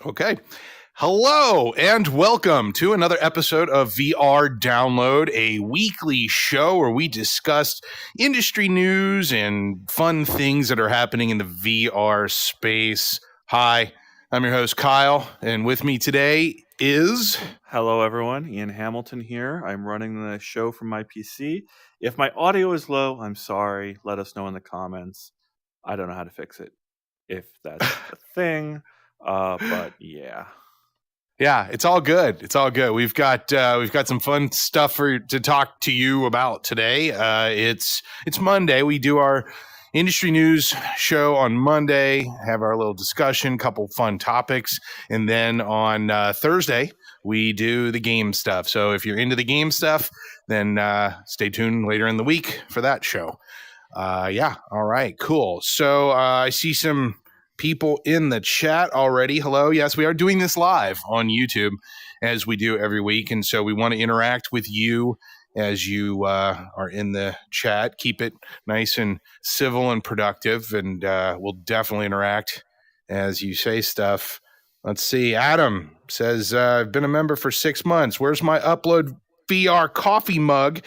Okay. Hello and welcome to another episode of VR Download, a weekly show where we discuss industry news and fun things that are happening in the VR space. Hi, I'm your host, Kyle, and with me today is... Hello, everyone. Ian Hamilton here. I'm running the show from my PC. If my audio is low, I'm sorry. Let us know in the comments. I don't know how to fix it, if that's the thing. But yeah. Yeah, it's all good. It's all good. We've got some fun stuff to talk to you about today. It's Monday. We do our industry news show on Monday. Have our little discussion, couple fun topics, and then on Thursday we do the game stuff. So if you're into the game stuff, then stay tuned later in the week for that show. Yeah. All right. Cool. So I see some people in the chat already. Hello. Yes, we are doing this live on YouTube as we do every week. And so we want to interact with you as you are in the chat. Keep it nice and civil and productive. And we'll definitely interact as you say stuff. Let's see. Adam says, I've been a member for 6 months. Where's my UploadVR coffee mug?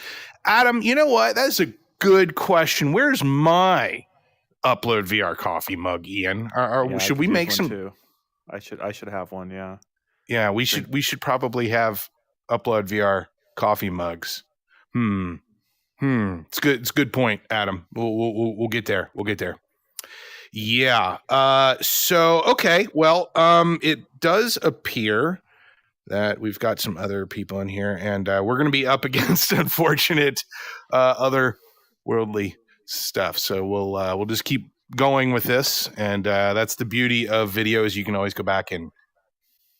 Adam, you know what? That's a good question. Where's my UploadVR coffee mug, Ian? Should we make some? Too. I should have one. Yeah. Yeah, we should probably have UploadVR coffee mugs. It's good. It's a good point, Adam. We'll get there. We'll get there. Yeah. So okay. Well, it does appear that we've got some other people in here, and we're going to be up against unfortunate otherworldly stuff. So we'll just keep going with this, and that's the beauty of videos. You can always go back and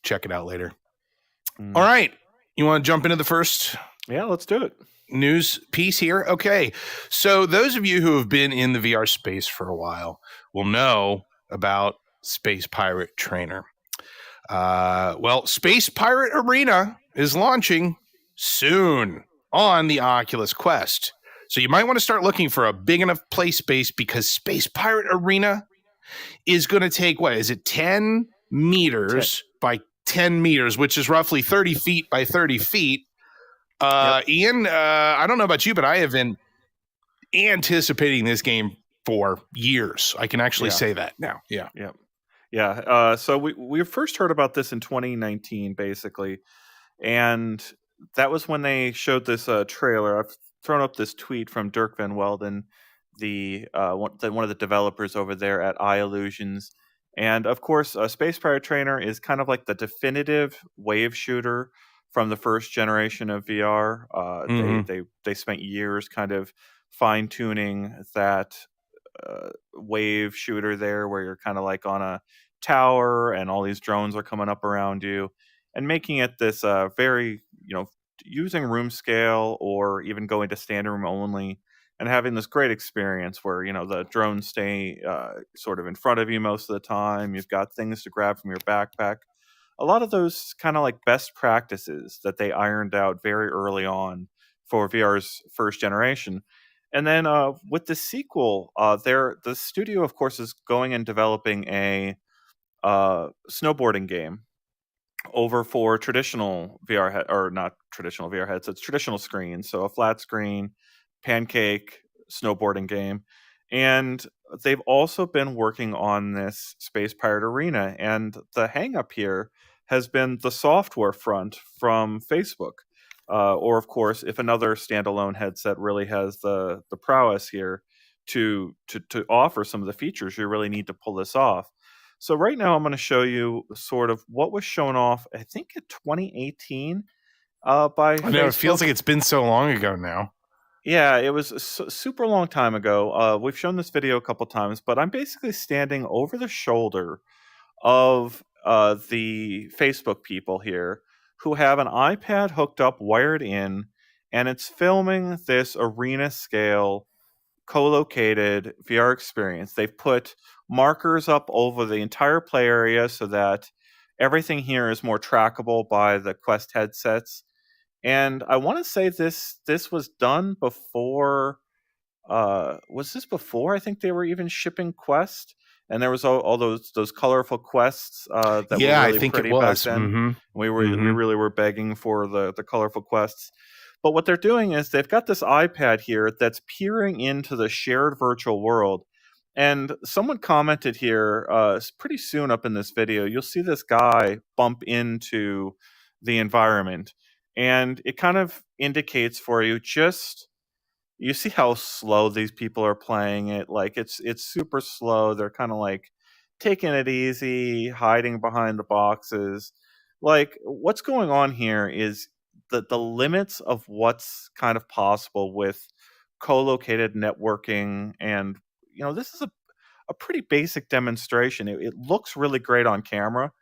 check it out later. All right, you want to jump into the first? Yeah, let's do it. News piece here. Okay, so those of you who have been in the VR space for a while will know about Space Pirate Trainer. Well, Space Pirate Arena is launching soon on the Oculus Quest. So you might want to start looking for a big enough play space, because Space Pirate Arena is going to take, what is it, 10 meters by 10 meters, which is roughly 30 feet by 30 feet. Yep. Ian, I don't know about you, but I have been anticipating this game for years. I can actually say that now. Yeah. Yep. Yeah. So we first heard about this in 2019, basically. And that was when they showed this trailer. I've thrown up this tweet from Dirk Van Welden, one of the developers over there at iLlusions. And of course, Space Pirate Trainer is kind of like the definitive wave shooter from the first generation of VR. They spent years kind of fine tuning that wave shooter there, where you're kind of like on a tower and all these drones are coming up around you, and making it this very, using room scale or even going to standing room only, and having this great experience where, the drones stay sort of in front of you most of the time. You've got things to grab from your backpack. A lot of those kind of like best practices that they ironed out very early on for VR's first generation. And then with the sequel, the studio, of course, is going and developing a snowboarding game over for traditional VR or not traditional VR headsets, traditional screens. So a flat screen, pancake snowboarding game. And they've also been working on this Space Pirate Arena. And the hang up here has been the software front from Facebook. Or, of course, if another standalone headset really has the prowess here to offer some of the features, you really need to pull this off. So right now I'm going to show you sort of what was shown off, I think, in 2018 by Facebook. I know, it feels like it's been so long ago now. Yeah, it was a super long time ago. We've shown this video a couple times, but I'm basically standing over the shoulder of the Facebook people here who have an iPad hooked up, wired in, and it's filming this arena scale co-located VR experience. They've put markers up over the entire play area so that everything here is more trackable by the Quest headsets. And I want to say this was done before. Was this before I think they were even shipping Quest? and there was all those colorful quests that were Yeah, I really think it pretty back was. then. We Mm-hmm. really were begging for the colorful quests. But what they're doing is they've got this iPad here that's peering into the shared virtual world. And someone commented here pretty soon up in this video, you'll see this guy bump into the environment. And it kind of indicates for you just you see how slow these people are playing it. Like it's super slow. They're kind of like taking it easy, hiding behind the boxes. Like what's going on here is the limits of what's kind of possible with co-located networking. And this is a pretty basic demonstration. It looks really great on camera,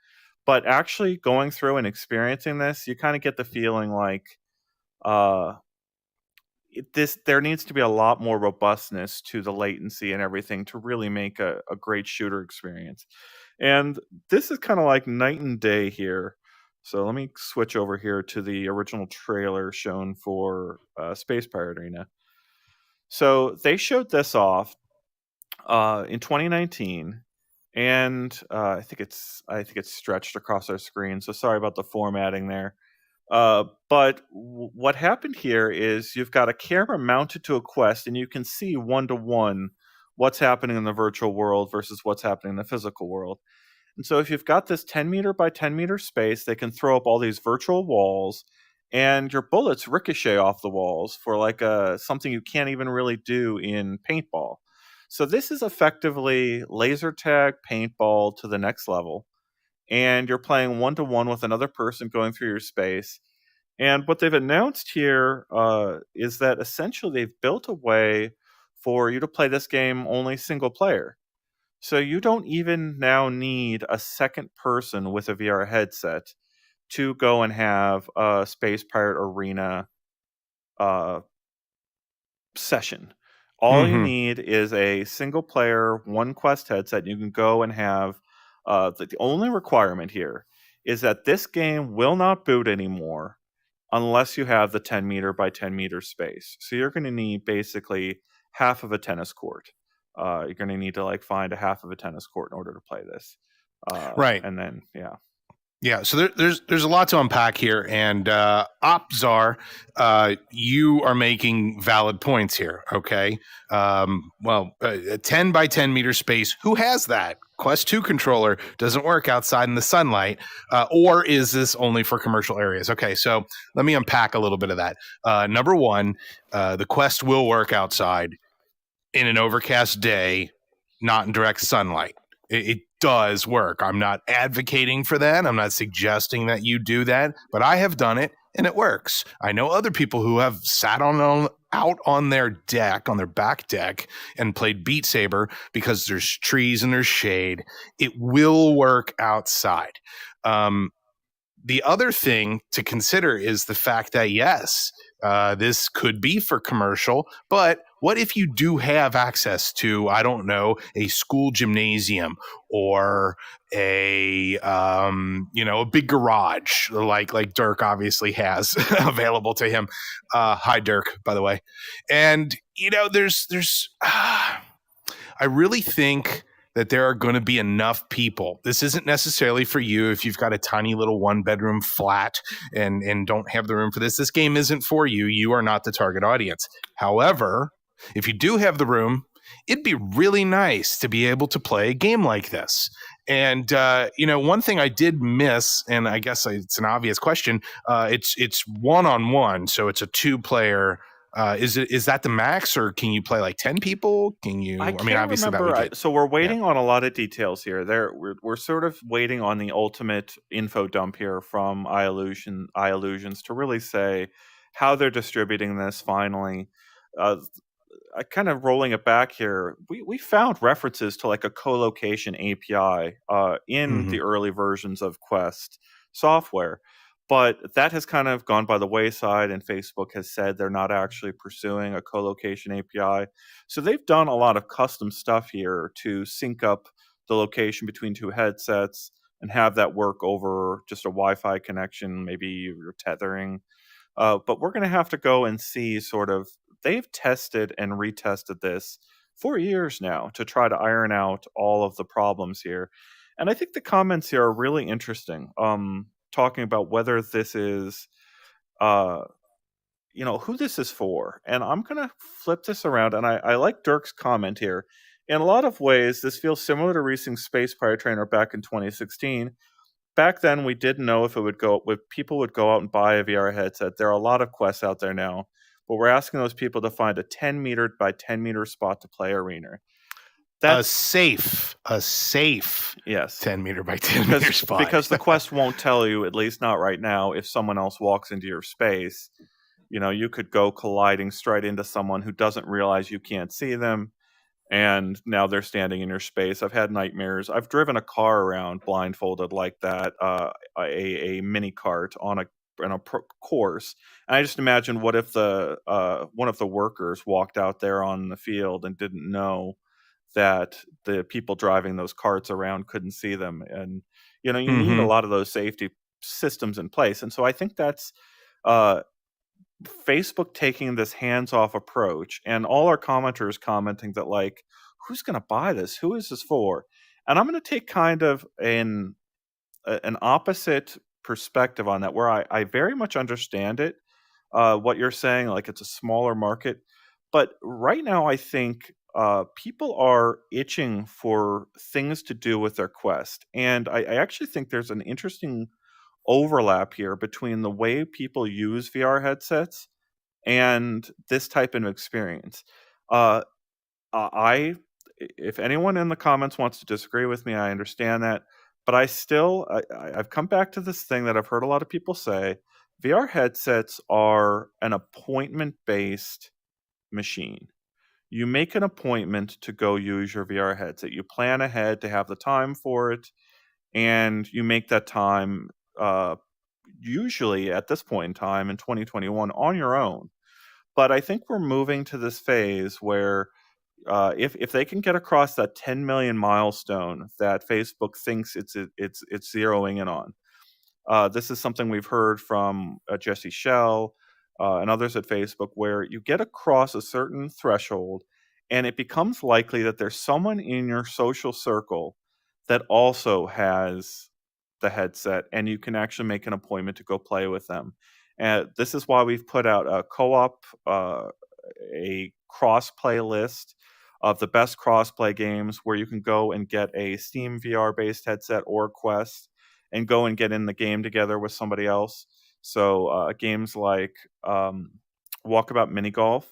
but actually going through and experiencing this, you kind of get the feeling like uh there needs to be a lot more robustness to the latency and everything to really make a great shooter experience. And this is kind of like night and day here. So let me switch over here to the original trailer shown for Space Pirate Arena. So they showed this off in 2019, and I think it's stretched across our screen. So sorry about the formatting there. But what happened here is you've got a camera mounted to a Quest, and you can see 1-to-1 what's happening in the virtual world versus what's happening in the physical world. And so if you've got this 10 meter by 10 meter space, they can throw up all these virtual walls, and your bullets ricochet off the walls for like something you can't even really do in paintball. So this is effectively laser tag paintball to the next level, and you're playing 1-to-1 with another person going through your space. And what they've announced here is that essentially they've built a way for you to play this game only single player. So you don't even now need a second person with a VR headset to go and have a Space Pirate Arena uh, session. All you Mm-hmm. need is a single player, one Quest headset. You can go and have the only requirement here is that this game will not boot anymore unless you have the 10 meter by 10 meter space. So you're going to need basically half of a tennis court. You're going to need to like find a half of a tennis court in order to play this. Right. And then, yeah. Yeah, so there's a lot to unpack here, and Opzar, you are making valid points here. Okay, a 10 by 10 meter space. Who has that? Quest 2 controller doesn't work outside in the sunlight, or is this only for commercial areas? Okay, so let me unpack a little bit of that. Number one, the Quest will work outside in an overcast day, not in direct sunlight. It does work. I'm not advocating for that. I'm not suggesting that you do that, but I have done it and it works. I know other people who have sat out on their deck, on their back deck, and played Beat Saber because there's trees and there's shade. It will work outside. The other thing to consider is the fact that, yes, this could be for commercial, but what if you do have access to, I don't know, a school gymnasium or a big garage like Dirk obviously has available to him. Hi, Dirk, by the way. And I really think that there are going to be enough people. This isn't necessarily for you if you've got a tiny little 1-bedroom flat and don't have the room for this. This game isn't for you. You are not the target audience. However, if you do have the room, it'd be really nice to be able to play a game like this. And one thing I did miss, and I guess it's an obvious question. It's one-on-one, so it's a 2-player. Is that the max, or can you play like 10 people? Can you? I I mean, can't obviously that remember. would get. So we're Yeah. waiting on a lot of details here. We're sort of waiting on the ultimate info dump here from iLlusions to really say how they're distributing this finally. I kind of rolling it back here. We found references to like a co-location API in Mm-hmm. the early versions of Quest software, but that has kind of gone by the wayside, and Facebook has said they're not actually pursuing a co-location API. So they've done a lot of custom stuff here to sync up the location between two headsets and have that work over just a Wi-Fi connection, maybe you're tethering. But we're going to have to go and see sort of, they've tested and retested this 4 years now to try to iron out all of the problems here. And I think the comments here are really interesting. Talking about whether this is, uh, who this is for. And I'm going to flip this around. And I like Dirk's comment here. In a lot of ways, this feels similar to Racing Space Pirate Trainer back in 2016. Back then, we didn't know if people would go out and buy a VR headset. There are a lot of quests out there now, but we're asking those people to find a 10 meter by 10 meter spot to play arena. That's a safe yes 10 meter by 10 meter spot. Because the quest won't tell you, at least not right now, if someone else walks into your space. You could go colliding straight into someone who doesn't realize you can't see them, and now they're standing in your space. I've had nightmares. I've driven a car around blindfolded like that, a mini cart on a course, and I just imagine, what if the one of the workers walked out there on the field and didn't know that the people driving those carts around couldn't see them. And you need a lot of those safety systems in place. And so I think that's Facebook taking this hands-off approach, and all our commenters commenting that, like, who's going to buy this? Who is this for? And I'm going to take kind of an opposite perspective on that, where I very much understand it, what you're saying, like it's a smaller market. But right now, I think people are itching for things to do with their Quest. And I actually think there's an interesting overlap here between the way people use VR headsets and this type of experience. If anyone in the comments wants to disagree with me, I understand that. But I've come back to this thing that I've heard a lot of people say. VR headsets are an appointment-based machine. You make an appointment to go use your VR headset. You plan ahead to have the time for it, and you make that time usually at this point in time in 2021 on your own. But I think we're moving to this phase where if they can get across that 10 million milestone that Facebook thinks it's zeroing in on, this is something we've heard from Jesse Schell and others at Facebook, where you get across a certain threshold and it becomes likely that there's someone in your social circle that also has the headset, and you can actually make an appointment to go play with them. And this is why we've put out a co-op, a cross-play list of the best cross-play games, where you can go and get a Steam VR-based headset or Quest and go and get in the game together with somebody else. So games like Walkabout Mini Golf,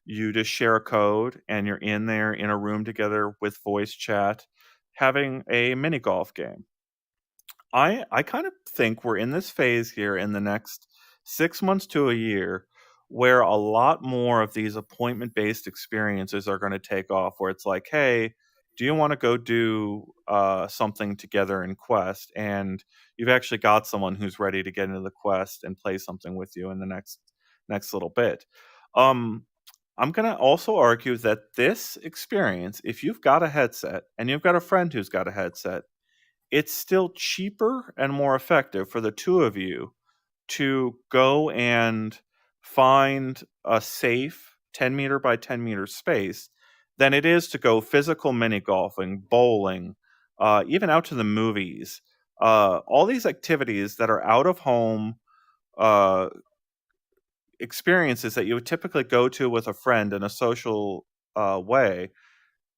you just share a code and you're in there in a room together with voice chat, having a mini golf game. I kind of think we're in this phase here in the next 6 months to a year, where a lot more of these appointment-based experiences are going to take off, where it's like, hey, do you want to go do something together in Quest? And you've actually got someone who's ready to get into the Quest and play something with you in the next little bit. I'm going to also argue that this experience, if you've got a headset and you've got a friend who's got a headset, it's still cheaper and more effective for the two of you to go and find a safe 10 meter by 10 meter space than it is to go physical mini golfing, bowling, even out to the movies. All these activities that are out of home experiences that you would typically go to with a friend in a social way.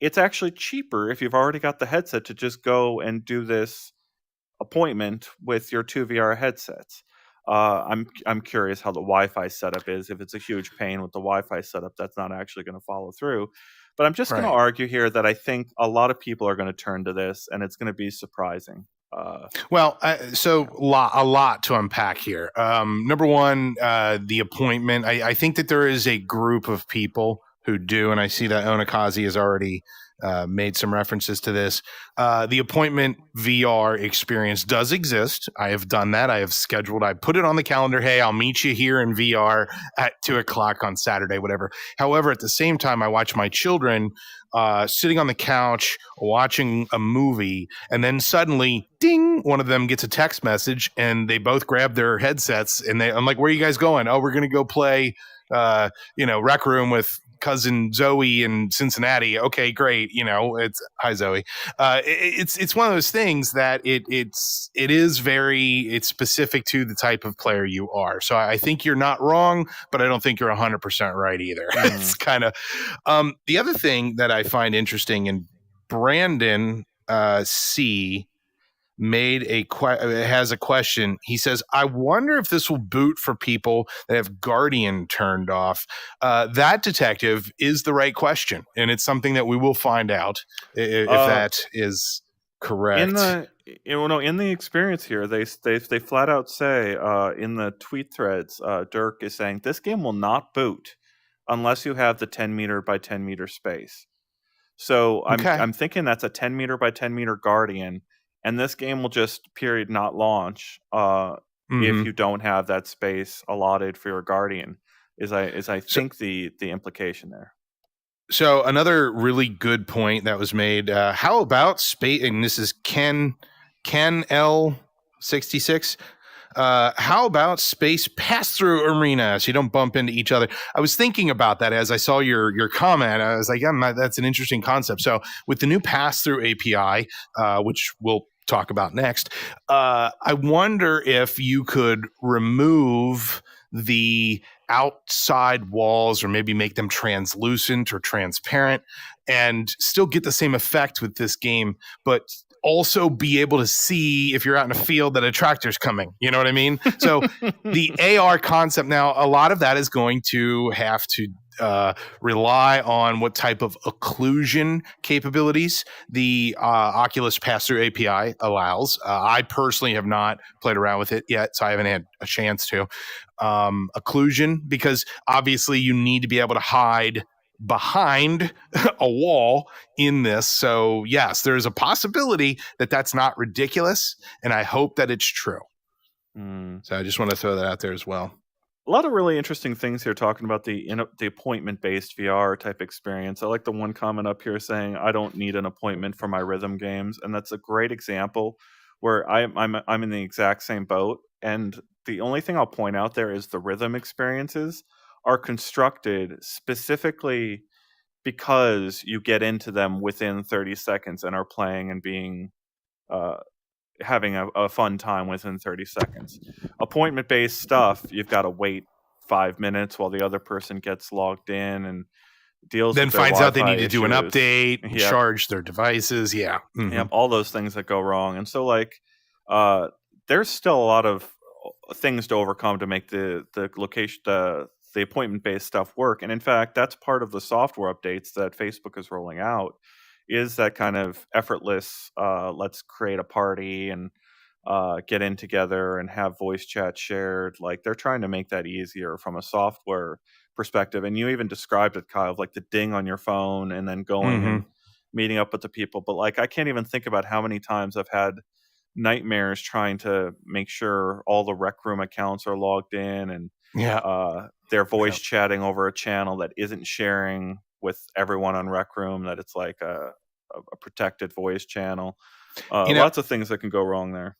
It's actually cheaper if you've already got the headset to just go and do this appointment with your two VR headsets. I'm curious how the Wi-Fi setup is. If it's a huge pain with the Wi-Fi setup, that's not actually going to follow through. But I'm just going to argue here that I think a lot of people are going to turn to this, and it's going to be surprising. So a lot to unpack here. Number one, the appointment. I think that there is a group of people who do, and I see that Onakazi has already made some references to this. The appointment VR experience does exist. I have done that. I put it on the calendar. Hey, I'll meet you here in VR at 2:00 on Saturday, whatever. However, at the same time, I watch my children sitting on the couch watching a movie, and then suddenly, ding, one of them gets a text message, and they both grab their headsets, and I'm like, where are you guys going? Oh, we're going to go play, Rec Room with cousin Zoe in Cincinnati. Okay, great. It's hi Zoe. It's one of those things that it's specific to the type of player you are. So I think you're not wrong, but I don't think you're 100% right either. It's kind of the other thing that I find interesting, and Brandon C has a question. He says, I wonder if this will boot for people that have Guardian turned off. That, detective, is the right question, and it's something that we will find out if that is correct. In the experience here, they flat out say in the tweet threads, Dirk is saying this game will not boot unless you have the 10 meter by 10 meter space. So I'm thinking that's a 10 meter by 10 meter Guardian. And this game will just not launch if you don't have that space allotted for your Guardian. I think the implication there. So another really good point that was made. How about space? And this is Ken L66. How about space pass-through arena so you don't bump into each other? I was thinking about that as I saw your comment. I was like, yeah, that's an interesting concept. So with the new pass-through API, which we'll talk about next, I wonder if you could remove the outside walls or maybe make them translucent or transparent and still get the same effect with this game, but also be able to see if you're out in a field that a tractor's coming. You know what I mean? So the AR concept now, a lot of that is going to have to rely on what type of occlusion capabilities the Oculus Pass-Through API allows. I personally have not played around with it yet, so I haven't had a chance to. Occlusion, because obviously you need to be able to hide behind a wall in this. So yes, there's a possibility that that's not ridiculous, and I hope that it's true. So I just want to throw that out there as well. A lot of really interesting things here talking about the appointment-based VR type experience. I like the one comment up here saying, I don't need an appointment for my rhythm games. And that's a great example where I'm in the exact same boat. And the only thing I'll point out there is the rhythm experiences are constructed specifically because you get into them within 30 seconds and are playing and being having a fun time within 30 seconds. Appointment-based stuff, you've got to wait 5 minutes while the other person gets logged in and deals then with their finds Wi-Fi out they need to issues. do an update, charge their devices. Yeah. All those things that go wrong. And so there's still a lot of things to overcome to make the location, the appointment-based stuff work. And in fact, that's part of the software updates that Facebook is rolling out, is that kind of effortless, let's create a party and get in together and have voice chat shared. Like, they're trying to make that easier from a software perspective. And you even described it, Kyle, like the ding on your phone and then going and meeting up with the people. But I can't even think about how many times I've had nightmares trying to make sure all the Rec Room accounts are logged in and they're voice chatting over a channel that isn't sharing with everyone on Rec Room, that it's like a protected voice channel. Lots of things that can go wrong there.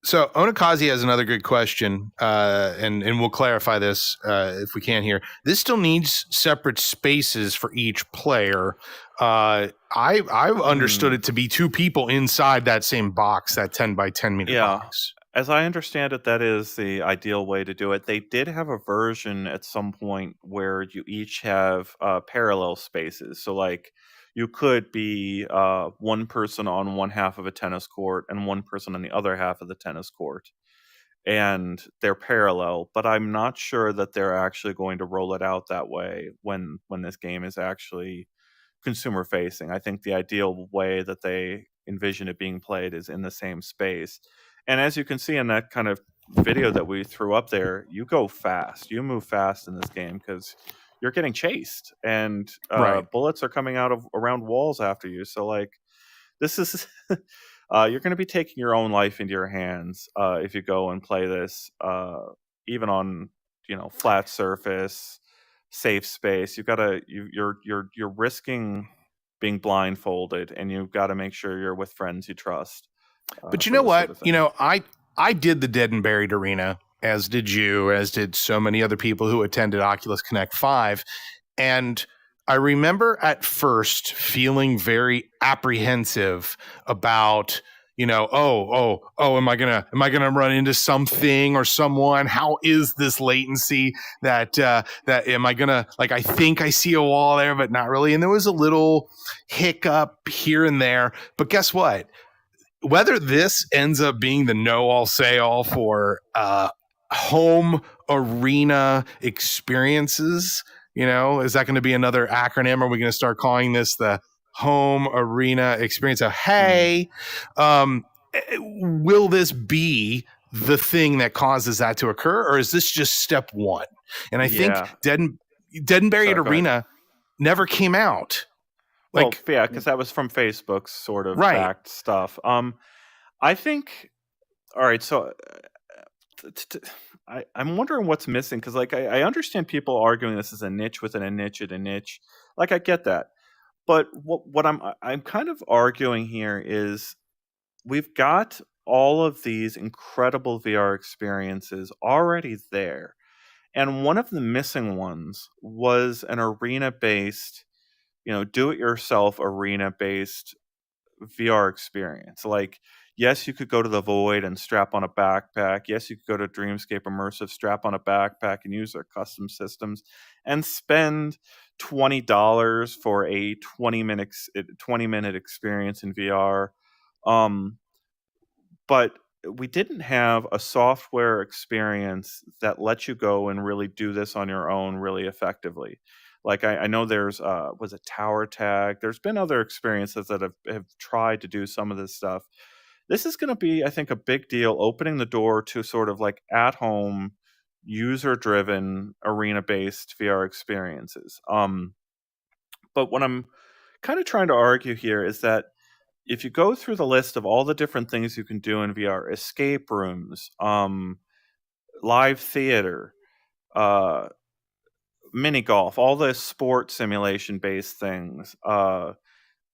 So Onakazi has another good question, and we'll clarify this if we can here. This still needs separate spaces for each player. I've understood it to be two people inside that same box, that 10 by 10 meter box. As I understand it, that is the ideal way to do it. They did have a version at some point where you each have parallel spaces. So you could be one person on one half of a tennis court and one person on the other half of the tennis court. And they're parallel, but I'm not sure that they're actually going to roll it out that way when this game is actually consumer facing. I think the ideal way that they envision it being played is in the same space. And as you can see in that kind of video that we threw up there, you go fast. You move fast in this game because you're getting chased and bullets are coming out of around walls after you. So this is you're going to be taking your own life into your hands if you go and play this, even on flat surface, safe space. You're risking being blindfolded, and you've got to make sure you're with friends you trust. But you know what? Sort of I did the Dead and Buried Arena, as did you, as did so many other people who attended Oculus Connect 5. And I remember at first feeling very apprehensive about, am I gonna run into something or someone? How is this latency? That am I gonna, like, I think I see a wall there, but not really. And there was a little hiccup here and there. But guess what? Whether this ends up being the know all say all for home arena experiences, is that going to be another acronym? Are we going to start calling this the home arena experience? So, hey, will this be the thing that causes that to occur, or is this just step one? And I think Dead and Buried Arena never came out. Like, well, yeah, because that was from Facebook's sort of backed stuff. I think, all right, so I'm wondering what's missing, because, like, I understand people arguing this is a niche within a niche and a niche. Like, I get that. But what I'm kind of arguing here is we've got all of these incredible VR experiences already there. And one of the missing ones was an arena-based, do-it-yourself arena-based VR experience. Like, yes, you could go to the Void and strap on a backpack. Yes, you could go to Dreamscape Immersive, strap on a backpack and use their custom systems and spend $20 for a 20-minute experience in VR. But we didn't have a software experience that lets you go and really do this on your own really effectively. Like, I know there's was it Tower Tag? There's been other experiences that have tried to do some of this stuff. This is going to be, I think, a big deal, opening the door to sort of like at-home, user-driven, arena-based VR experiences. But what I'm kind of trying to argue here is that if you go through the list of all the different things you can do in VR, escape rooms, live theater, mini golf, all the sport simulation based things,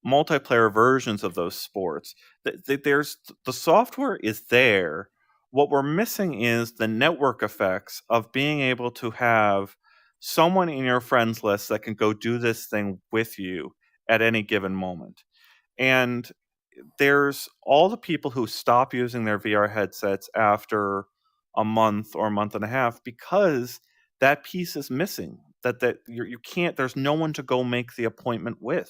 multiplayer versions of those sports, there's the software is there. What we're missing is the network effects of being able to have someone in your friends list that can go do this thing with you at any given moment. And there's all the people who stop using their VR headsets after a month or a month and a half because that piece is missing. That you can't. There's no one to go make the appointment with.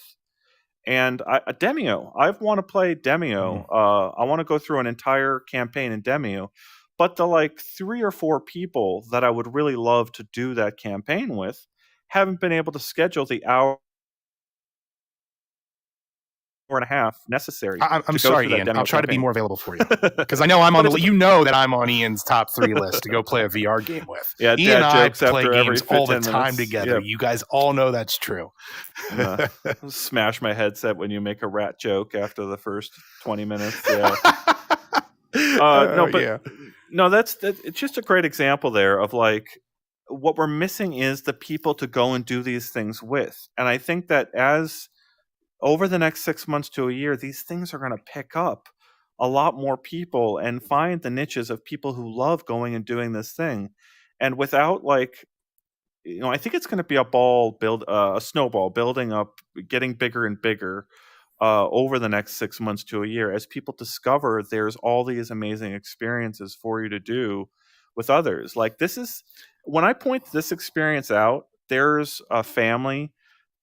And a Demio, I want to play Demio. I want to go through an entire campaign in Demio, but the like 3 or 4 people that I would really love to do that campaign with haven't been able to schedule the hour and a half necessary. I'm sorry, Ian. I'll try to be more available for you because I know I'm on that I'm on Ian's top 3 list to go play a VR game with. Yeah, Ian and I play games all the time together. Yep. You guys all know that's true. Smash my headset when you make a rat joke after the first 20 minutes. Yeah. No, that's it's just a great example there of like what we're missing is the people to go and do these things with, and I think that as over the next 6 months to a year, these things are going to pick up a lot more people and find the niches of people who love going and doing this thing. And without like, I think it's going to be a snowball building up, getting bigger and bigger over the next 6 months to a year as people discover there's all these amazing experiences for you to do with others. Like when I point this experience out, there's a family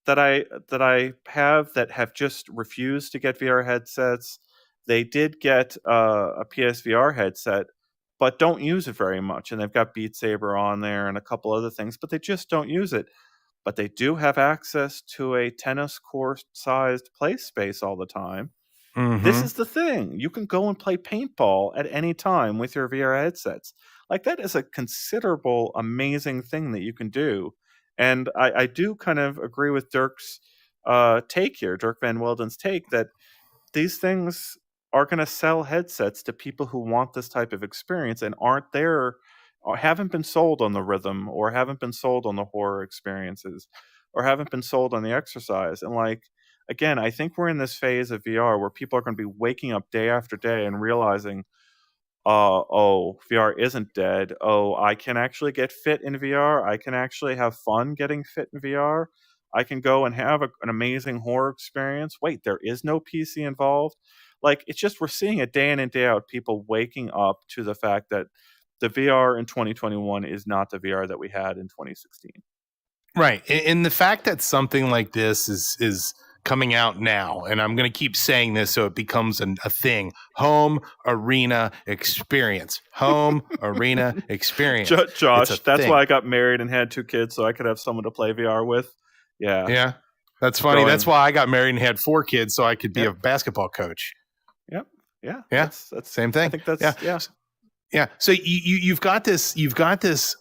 that I have just refused to get VR headsets. They did get a PSVR headset, but don't use it very much. And they've got Beat Saber on there and a couple other things, but they just don't use it. But they do have access to a tennis court-sized play space all the time. Mm-hmm. This is the thing. You can go and play paintball at any time with your VR headsets. Like, that is a considerable, amazing thing that you can do. And I do kind of agree with Dirk's take here, Dirk Van Welden's take, that these things are going to sell headsets to people who want this type of experience and aren't there, or haven't been sold on the rhythm, or haven't been sold on the horror experiences, or haven't been sold on the exercise. And like, again, I think we're in this phase of VR where people are going to be waking up day after day and realizing, VR isn't dead. I can actually get fit in VR. I can actually have fun getting fit in VR. I can go and have an amazing horror experience. Wait, there is no PC involved. Like, it's just, we're seeing it day in and day out, people waking up to the fact that the VR in 2021 is not the VR that we had in 2016. Right. And the fact that something like this is coming out now, and I'm going to keep saying this so it becomes a thing. Home arena experience. Home arena experience. Josh, that's why I got married and had 2 kids, so I could have someone to play VR with. Yeah. Yeah. That's funny. That's why I got married and had 4 kids, so I could be a basketball coach. Yep. Yeah. Yeah. That's same thing. I think that's Yeah. So you've got this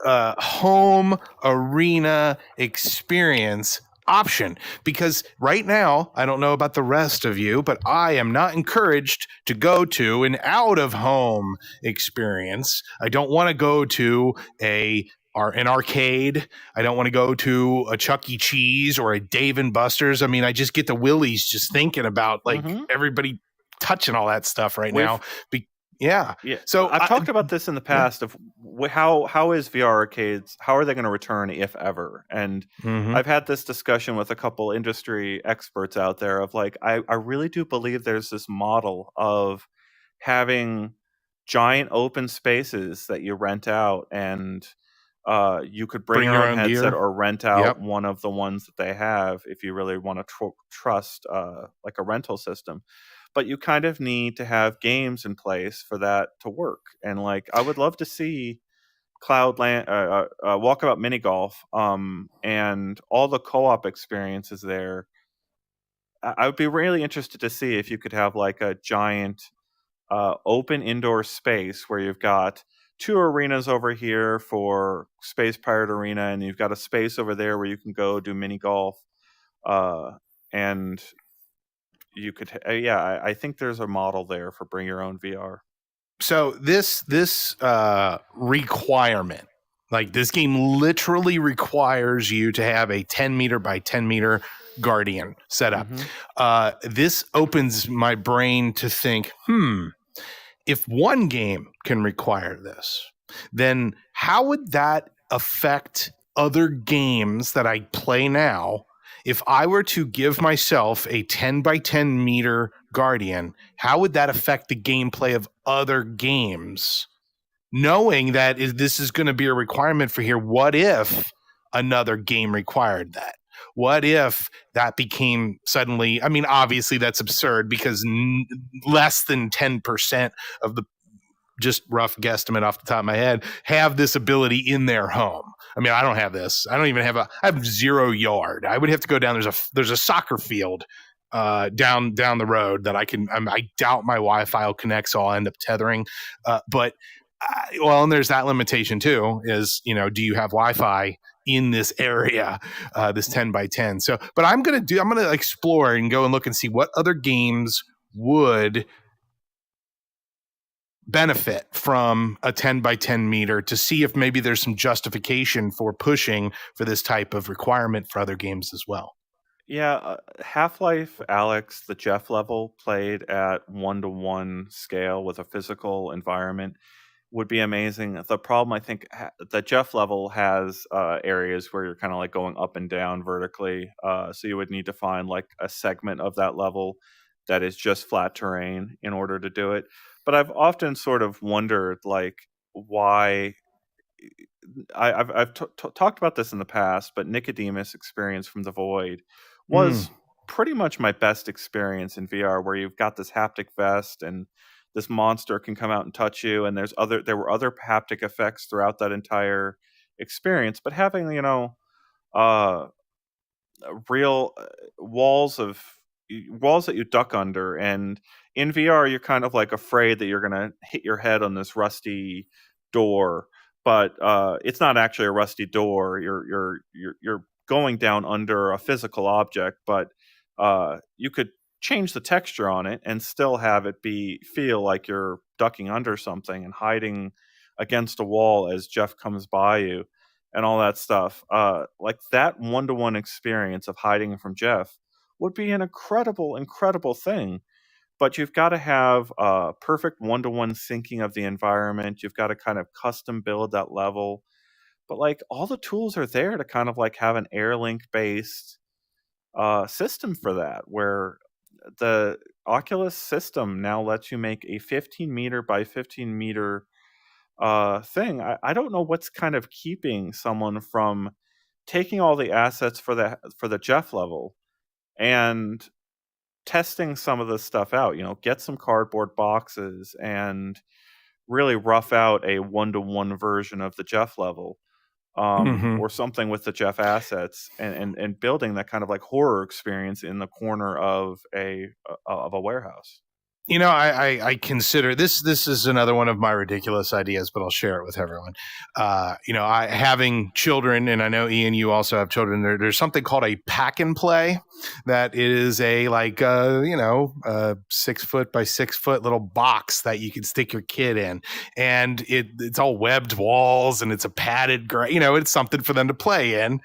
home arena experience option, because right now, I don't know about the rest of you, but I am not encouraged to go to an out of home experience. I don't want to go to an arcade. I don't want to go to a Chuck E. Cheese or a Dave and Buster's. I mean, I just get the willies just thinking about everybody touching all that stuff right now. Yeah. So I've talked about this in the past of how is VR arcades, how are they going to return, if ever? And I've had this discussion with a couple industry experts out there of like, I really do believe there's this model of having giant open spaces that you rent out, and you could bring your own headset gear, or rent out one of the ones that they have if you really want to trust like a rental system. But you kind of need to have games in place for that to work. And like, I would love to see Cloudland, Walkabout Mini Golf, and all the co-op experiences there. I would be really interested to see if you could have like a giant open indoor space where you've got 2 arenas over here for Space Pirate Arena, and you've got a space over there where you can go do mini golf, and you could I think there's a model there for bring your own VR. So this requirement, like this game literally requires you to have a 10 meter by 10 meter Guardian set up. This opens my brain to think, if one game can require this, then how would that affect other games that I play now? If I were to give myself a 10 by 10 meter Guardian, how would that affect the gameplay of other games? Knowing that this is going to be a requirement for here, what if another game required that? What if that became suddenly, I mean, obviously that's absurd because less than 10% of the, just rough guesstimate off the top of my head, have this ability in their home. I mean, I don't have this. I don't even have I have 0 yard. I would have to go down. There's a soccer field down the road that I can, I doubt my Wi-Fi will connect, so I'll end up tethering. But and there's that limitation too, is, do you have Wi-Fi in this area, this 10 by 10? So, but I'm going to explore and go and look and see what other games would benefit from a 10 by 10 meter, to see if maybe there's some justification for pushing for this type of requirement for other games as well. Yeah, Half-Life Alyx, the Jeff level played at 1-to-1 scale with a physical environment would be amazing. The problem, I think, the Jeff level has areas where you're kind of like going up and down vertically. So you would need to find like a segment of that level that is just flat terrain in order to do it. But I've often sort of wondered, like, why. I've talked about this in the past, but Nicodemus' experience from The Void was pretty much my best experience in VR, where you've got this haptic vest and this monster can come out and touch you, and there were other haptic effects throughout that entire experience. But having real walls that you duck under, and in VR you're kind of like afraid that you're gonna hit your head on this rusty door, but it's not actually a rusty door. You're going down under a physical object, but you could change the texture on it and still have it feel like you're ducking under something and hiding against a wall as Jeff comes by you and all that stuff. Like that 1-to-1 experience of hiding from Jeff would be an incredible thing. But you've got to have perfect 1-to-1 syncing of the environment. You've got to kind of custom build that level. But like all the tools are there to kind of like have an Airlink based system for that, where the Oculus system now lets you make a 15 meter by 15 meter thing. I don't know what's kind of keeping someone from taking all the assets for the Jeff level and testing some of this stuff out. Get some cardboard boxes and really rough out a 1-to-1 version of the Jeff level, Mhm. or something with the Jeff assets, and building that kind of like horror experience in the corner of a warehouse. I consider this. This is another one of my ridiculous ideas, but I'll share it with everyone. I having children, and I know Ian, you also have children. There's something called a pack and play, that is a 6 foot by 6 foot little box that you can stick your kid in, and it's all webbed walls and it's a padded, it's something for them to play in.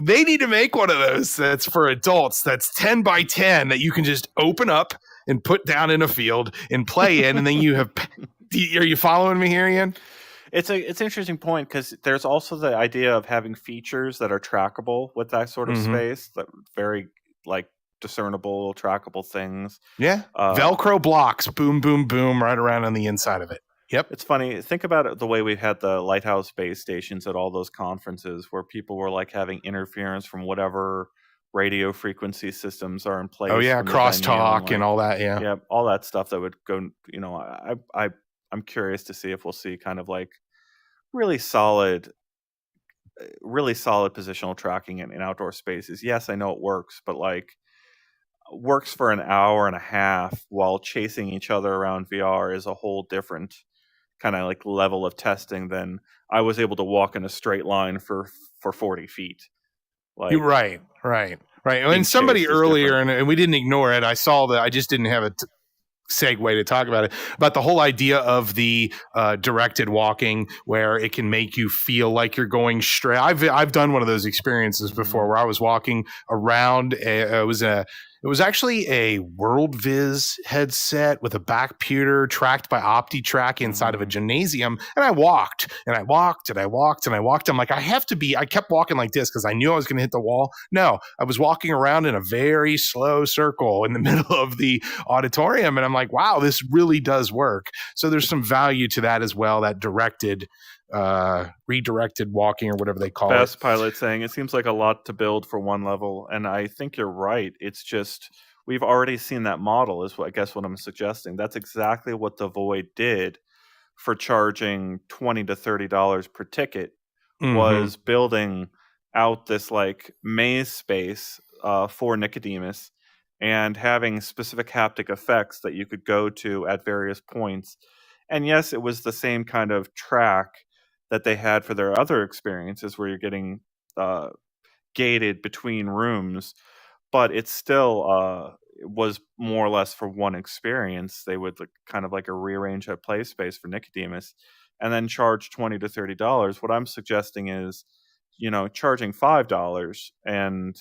They need to make one of those that's for adults, that's 10 by 10, that you can just open up and put down in a field and play in. And then you have, are you following me here, Ian? It's an interesting point, because there's also the idea of having features that are trackable with that sort of space, that very like discernible, trackable things. Yeah. Velcro blocks, boom, boom, boom, right around on the inside of it. Yep. It's funny. Think about it the way we've had the Lighthouse base stations at all those conferences, where people were like having interference from whatever radio frequency systems are in place. Oh yeah, crosstalk and all that. Yeah. Yeah, all that stuff that would go. I'm curious to see if we'll see kind of like really solid positional tracking in outdoor spaces. Yes, I know it works, but like works for an hour and a half while chasing each other around VR is a whole different kind of like level of testing than I was able to walk in a straight line for 40 feet. Like, right. And somebody earlier, and we didn't ignore it. I saw that. I just didn't have a segue to talk about it, about the whole idea of the directed walking, where it can make you feel like you're going straight. I've done one of those experiences before, where I was walking around. It was actually a WorldViz headset with a back pewter tracked by OptiTrack inside of a gymnasium. And I walked and I walked and I walked and I walked. I'm like, I kept walking like this because I knew I was going to hit the wall. No, I was walking around in a very slow circle in the middle of the auditorium. And I'm like, wow, this really does work. So there's some value to that as well, that redirected walking, or whatever they call it. Best Pilot saying it seems like a lot to build for one level, and I think you're right. It's just we've already seen that model, is what I guess what I'm suggesting. That's exactly what the Void did for charging $20 to $30 per ticket, was building out this like maze space for Nicodemus, and having specific haptic effects that you could go to at various points. And yes, it was the same kind of track that they had for their other experiences, where you're getting gated between rooms, but it still was more or less for one experience. They would kind of like a rearrange that play space for Nicodemus, and then charge $20 to $30. What I'm suggesting is, charging $5 and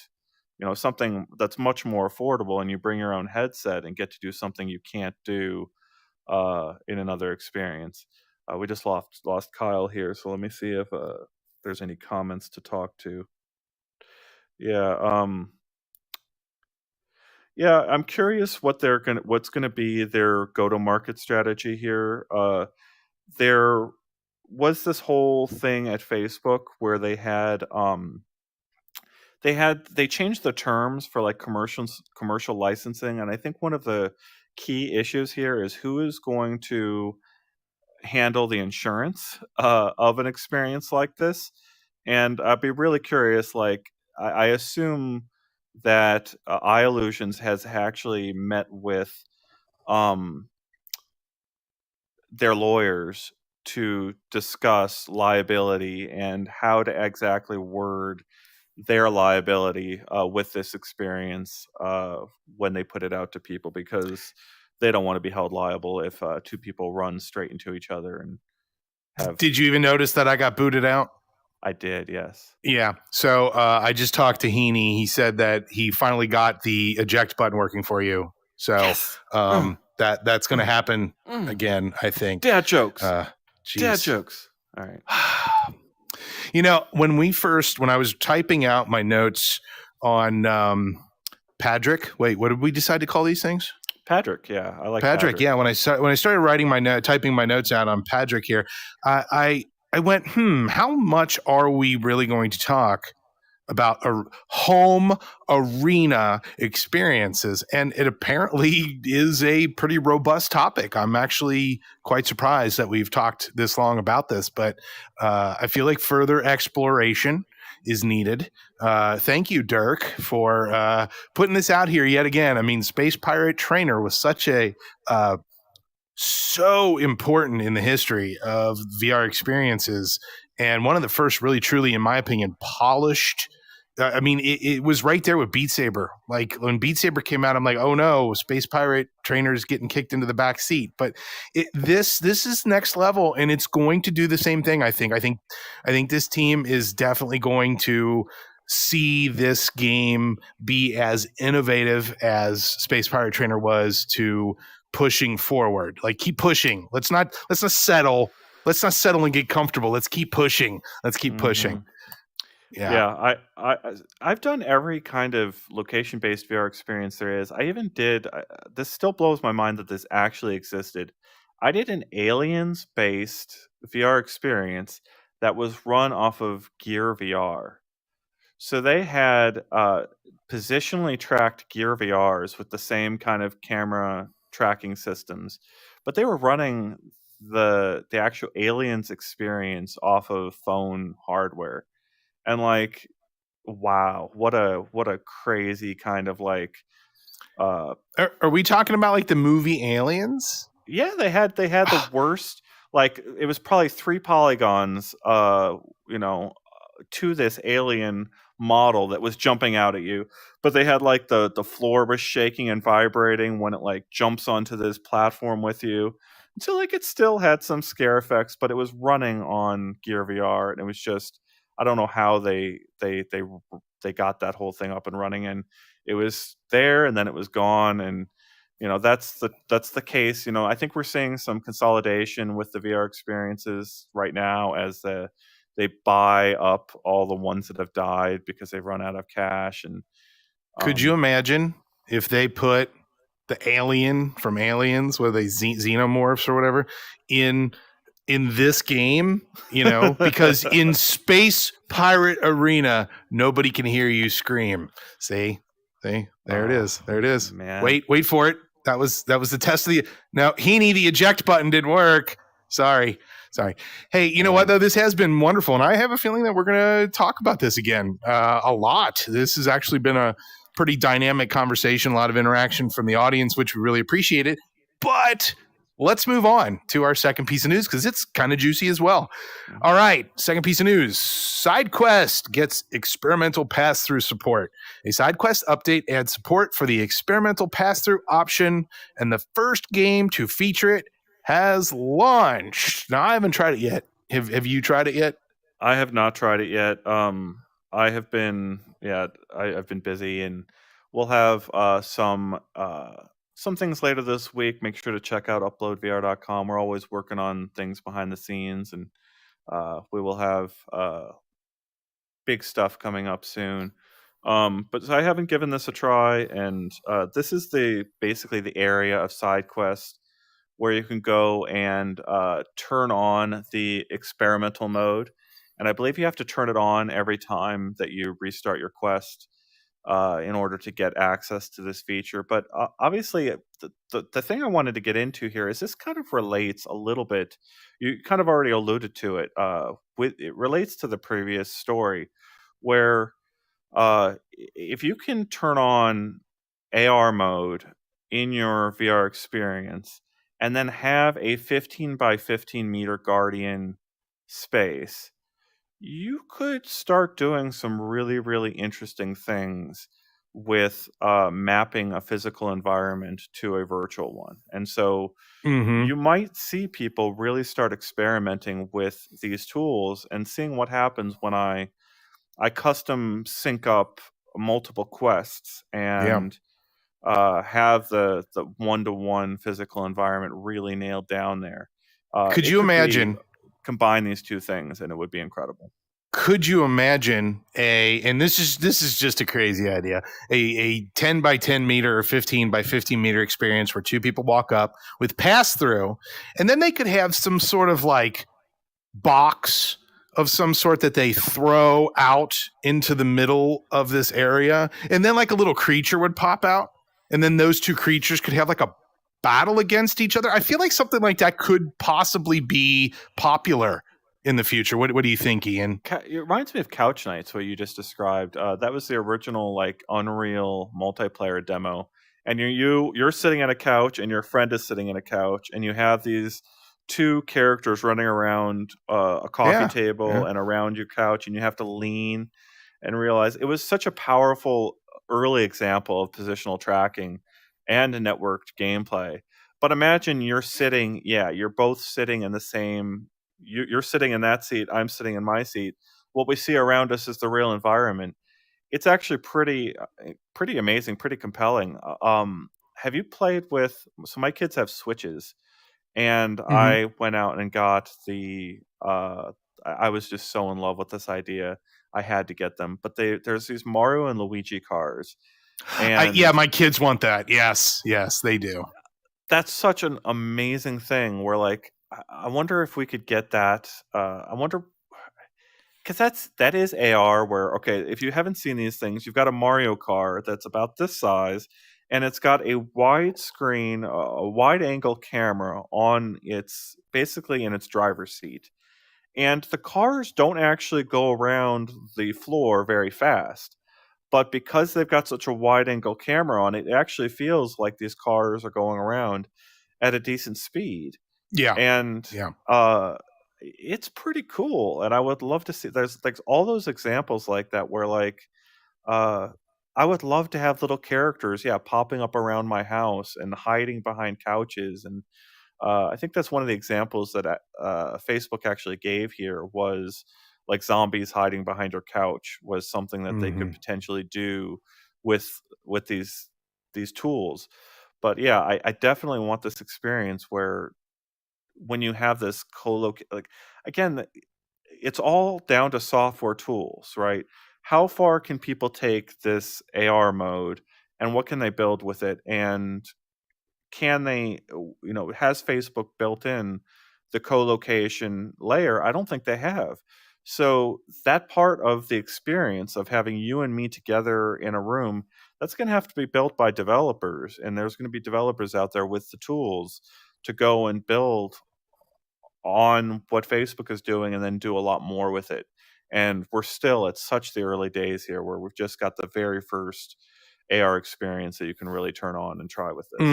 something that's much more affordable, and you bring your own headset and get to do something you can't do in another experience. We just lost Kyle here, so let me see if there's any comments to talk to. Yeah, I'm curious what's gonna be their go-to-market strategy here. There was this whole thing at Facebook where they changed the terms for like commercial licensing, and I think one of the key issues here is who is going to handle the insurance of an experience like this. And I'd be really curious, like I assume that iLusions has actually met with their lawyers to discuss liability and how to exactly word their liability with this experience when they put it out to people, because they don't want to be held liable if two people run straight into each other and have. Did you even notice that I got booted out? I did, yes. Yeah. So I just talked to Heaney. He said that he finally got the eject button working for you. So yes. That's going to happen again, I think. Dad jokes. Dad jokes. All right. When I was typing out my notes on Padric. Wait, what did we decide to call these things? Padric, yeah, I like Padric. Yeah, when I started writing typing my notes out on Padric here, I went, how much are we really going to talk about a home arena experiences? And it apparently is a pretty robust topic. I'm actually quite surprised that we've talked this long about this, but I feel like further exploration is needed. Thank you, Dirk, for putting this out here yet again. I mean, Space Pirate Trainer was such a so important in the history of VR experiences, and one of the first really truly, in my opinion, polished. I mean, it was right there with Beat Saber. Like when Beat Saber came out, I'm like, oh no, Space Pirate Trainer's getting kicked into the back seat. But this is next level, and it's going to do the same thing. I think this team is definitely going to see this game be as innovative as Space Pirate Trainer was to pushing forward. Like, keep pushing. Let's not settle. Let's not settle and get comfortable. Let's keep pushing. Let's keep pushing. Yeah, I've done every kind of location-based VR experience there is. I even did. This still blows my mind that this actually existed. I did an aliens-based VR experience that was run off of Gear VR. So they had positionally tracked Gear VRs with the same kind of camera tracking systems, but they were running the actual aliens experience off of phone hardware. And like, wow, what a crazy kind of like Are we talking about like the movie Aliens? yeah, they had the worst, like it was probably 3 polygons to this alien model that was jumping out at you, but they had like the floor was shaking and vibrating when it like jumps onto this platform with you. So like it still had some scare effects, but it was running on Gear VR, and it was just, I don't know how they got that whole thing up and running, and it was there and then it was gone. And that's the case. I think we're seeing some consolidation with the VR experiences right now as they buy up all the ones that have died because they've run out of cash. And could you imagine if they put the alien from Aliens, where they xenomorphs or whatever, in this game? Because in Space Pirate Arena, nobody can hear you scream. See, there it is. Man. Wait for it. That was the test of the. Now, Heaney, the eject button didn't work. Sorry. Hey, you know what, though? This has been wonderful, and I have a feeling that we're going to talk about this again a lot. This has actually been a pretty dynamic conversation, a lot of interaction from the audience, which we really appreciate it. But let's move on to our second piece of news, because it's kind of juicy as well. All right, second piece of news. SideQuest gets experimental pass-through support. A SideQuest update adds support for the experimental pass-through option, and the first game to feature it has launched. Now, I haven't tried it yet. Have you tried it yet? I have not tried it yet. I've been busy, and we'll have some things later this week. Make sure to check out UploadVR.com. We're always working on things behind the scenes, and we will have big stuff coming up soon. But I haven't given this a try, and this is basically the area of SideQuest where you can go and turn on the experimental mode. And I believe you have to turn it on every time that you restart your quest in order to get access to this feature. But obviously, the thing I wanted to get into here is this kind of relates a little bit. You kind of already alluded to it. It relates to the previous story, where if you can turn on AR mode in your VR experience, and then have a 15 by 15 meter Guardian space, you could start doing some really, really interesting things with mapping a physical environment to a virtual one. And so you might see people really start experimenting with these tools and seeing what happens when I custom sync up multiple quests and have the one-to-one physical environment really nailed down there. Could you imagine combine these two things, and it would be incredible? could you imagine and this is just a crazy idea, a 10 by 10 meter or 15 by 15 meter experience where two people walk up with pass-through, and then they could have some sort of like box of some sort that they throw out into the middle of this area, and then like a little creature would pop out, and then those two creatures could have like a battle against each other. I feel like something like that could possibly be popular in the future. What do you think, Ian? It reminds me of Couch Nights, what you just described. That was the original like Unreal multiplayer demo, and you're sitting at a couch, and your friend is sitting at a couch, and you have these two characters running around a coffee table and around your couch, and you have to lean and realize it was such a powerful early example of positional tracking and networked gameplay. But imagine you're both sitting in the same. You're sitting in that seat. I'm sitting in my seat. What we see around us is the real environment. It's actually pretty amazing, pretty compelling. Have you played with? So my kids have Switches, and I went out and got the. I was just so in love with this idea. I had to get them, but there's these Mario and Luigi cars, and my kids want that. Yes, they do. That's such an amazing thing. Where like, I wonder if we could get that. I wonder, because that is AR. Where if you haven't seen these things, you've got a Mario car that's about this size, and it's got a wide screen, a wide angle camera on basically in its driver's seat, and the cars don't actually go around the floor very fast. But because they've got such a wide angle camera on it, it actually feels like these cars are going around at a decent speed. Yeah. And it's pretty cool. And I would love to see, there's like all those examples like that where like, I would love to have little characters, popping up around my house and hiding behind couches. And I think that's one of the examples that Facebook actually gave here was like zombies hiding behind your couch was something that they could potentially do with these tools. But I definitely want this experience where when you have this like again, it's all down to software tools, right? How far can people take this AR mode and what can they build with it? And can they, has Facebook built in the co-location layer? I don't think they have. So that part of the experience of having you and me together in a room, that's going to have to be built by developers. And there's going to be developers out there with the tools to go and build on what Facebook is doing and then do a lot more with it. And we're still at such the early days here where we've just got the very first AR experience that you can really turn on and try with this.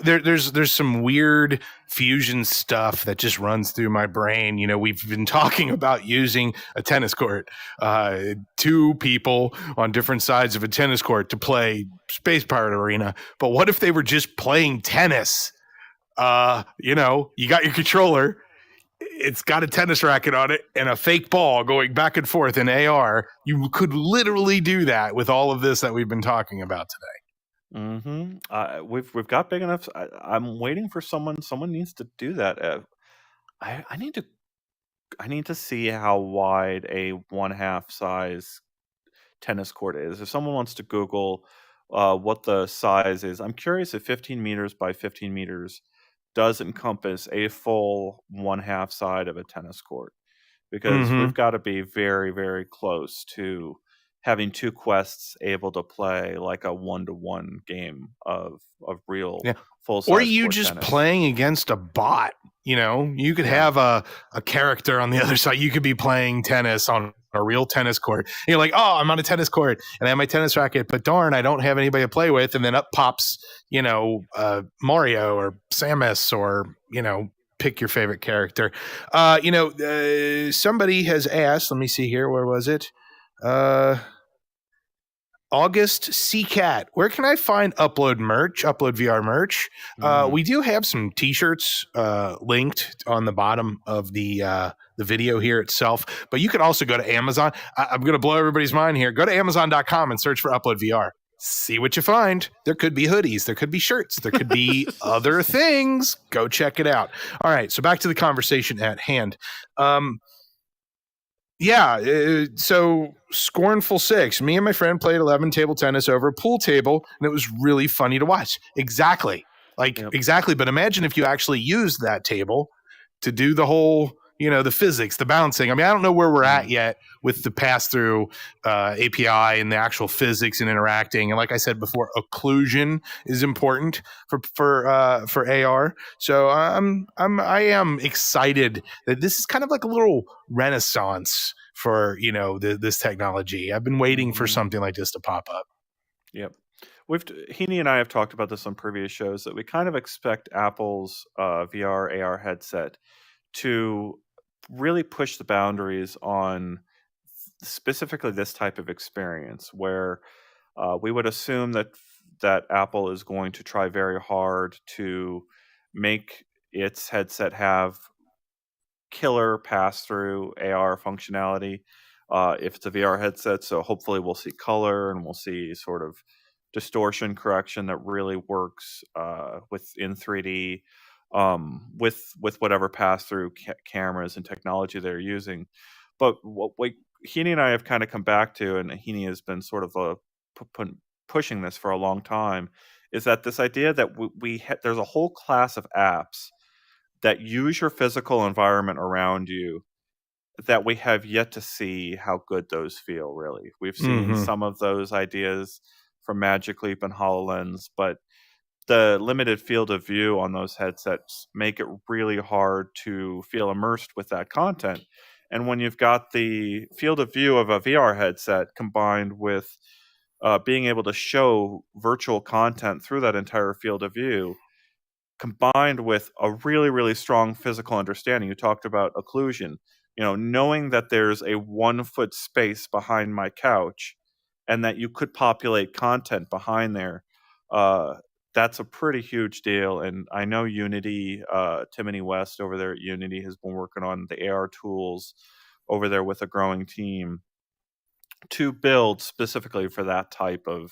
There's some weird fusion stuff that just runs through my brain. We've been talking about using a tennis court, two people on different sides of a tennis court to play Space Pirate Arena. But what if they were just playing tennis? You got your controller. It's got a tennis racket on it and a fake ball going back and forth in AR. You could literally do that with all of this that we've been talking about today. We've got big enough. I'm waiting for someone. Someone needs to do that. I need to see how wide a 1/2 size tennis court is. If someone wants to Google what the size is, I'm curious if 15 meters by 15 meters does encompass a full 1/2 side of a tennis court, because we've got to be very, very close to having two quests able to play like a 1-to-1 game of real full size. Or you just tennis. Playing against a bot. You could have a character on the other side. You could be playing tennis on a real tennis court. And you're like, oh, I'm on a tennis court and I have my tennis racket, but darn, I don't have anybody to play with. And then up pops, Mario or Samus or, pick your favorite character. Somebody has asked, let me see here. Where was it? August CCAT, where can I find UploadVR merch? We do have some t-shirts linked on the bottom of the video here itself, but you can also go to Amazon. I'm going to blow everybody's mind here. Go to Amazon.com and search for UploadVR. See what you find. There could be hoodies. There could be shirts. There could be other things. Go check it out. All right, so back to the conversation at hand. Yeah. So Scornful Six, me and my friend played 11 table tennis over a pool table, and it was really funny to watch. Exactly. Yep. Exactly. But imagine if you actually used that table to do the whole, the physics, the bouncing. I mean, I don't know where we're at yet with the pass-through API and the actual physics and interacting. And like I said before, occlusion is important for AR. So I am excited that this is kind of like a little renaissance for this technology. I've been waiting for something like this to pop up. Yep. Heaney and I have talked about this on previous shows that we kind of expect Apple's VR AR headset to really push the boundaries on specifically this type of experience, where we would assume that Apple is going to try very hard to make its headset have killer pass-through AR functionality if it's a VR headset. So hopefully we'll see color and we'll see sort of distortion correction that really works within 3D with whatever pass-through cameras and technology they're using. But what Heaney and I have kind of come back to, and Heaney has been sort of pushing this for a long time, is that this idea that there's a whole class of apps that use your physical environment around you that we have yet to see how good those feel, really. We've seen some of those ideas from Magic Leap and HoloLens, but the limited field of view on those headsets make it really hard to feel immersed with that content. And when you've got the field of view of a VR headset combined with being able to show virtual content through that entire field of view, combined with a really, really strong physical understanding. You talked about occlusion, knowing that there's a 1 foot space behind my couch and that you could populate content behind there. That's a pretty huge deal. And I know Unity, Timothy West over there at Unity has been working on the AR tools over there with a growing team to build specifically for that type of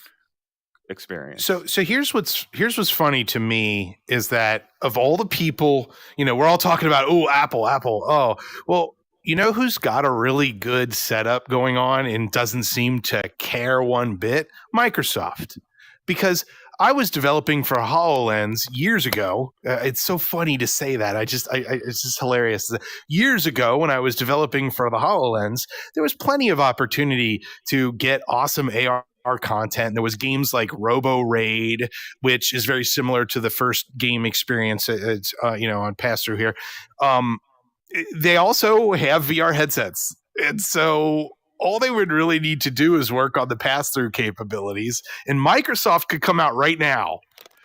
experience. So here's what's funny to me is that of all the people, we're all talking about, Apple. Oh, well, who's got a really good setup going on and doesn't seem to care one bit? Microsoft. Because I was developing for HoloLens years ago. It's so funny to say that. It's just hilarious. Years ago, when I was developing for the HoloLens, there was plenty of opportunity to get awesome AR content. There was games like Robo Raid, which is very similar to the first game experience. It's on Passthrough here. They also have VR headsets, and so all they would really need to do is work on the pass-through capabilities. And Microsoft could come out right now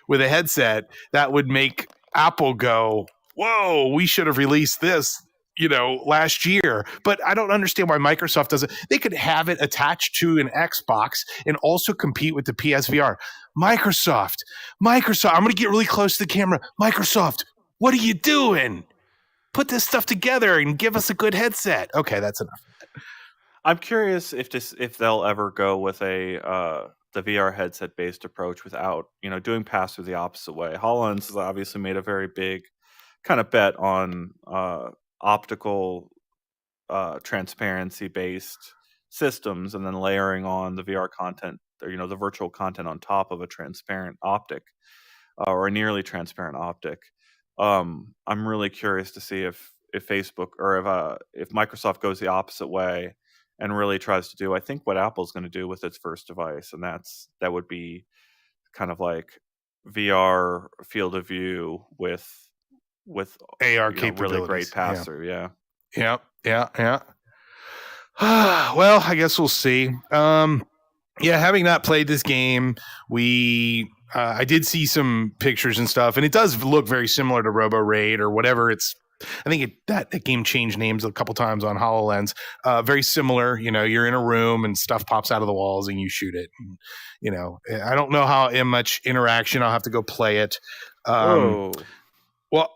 with a headset that would make Apple go, "Whoa, we should have released this." Last year, but I don't understand why Microsoft doesn't. They could have it attached to an Xbox and also compete with the PSVR. Microsoft, I'm going to get really close to the camera. Microsoft, what are you doing? Put this stuff together and give us a good headset. Okay, that's enough. I'm curious if they'll ever go with the VR headset based approach without doing pass through the opposite way. HoloLens has obviously made a very big kind of bet on optical transparency based systems, and then layering on the VR content, or the virtual content on top of a transparent optic or a nearly transparent optic. I'm really curious to see if Facebook or if Microsoft goes the opposite way and really tries to do, I think, what Apple's going to do with its first device, and that would be kind of like VR field of view with AR capabilities. Really great pass through. Yeah. Well, I guess we'll see. Having not played this game, I did see some pictures and stuff, and it does look very similar to Robo Raid or whatever it's. I think that game changed names a couple times on HoloLens. Very similar. You're in a room and stuff pops out of the walls and you shoot it. And, I don't know how much interaction. I'll have to go play it. Well,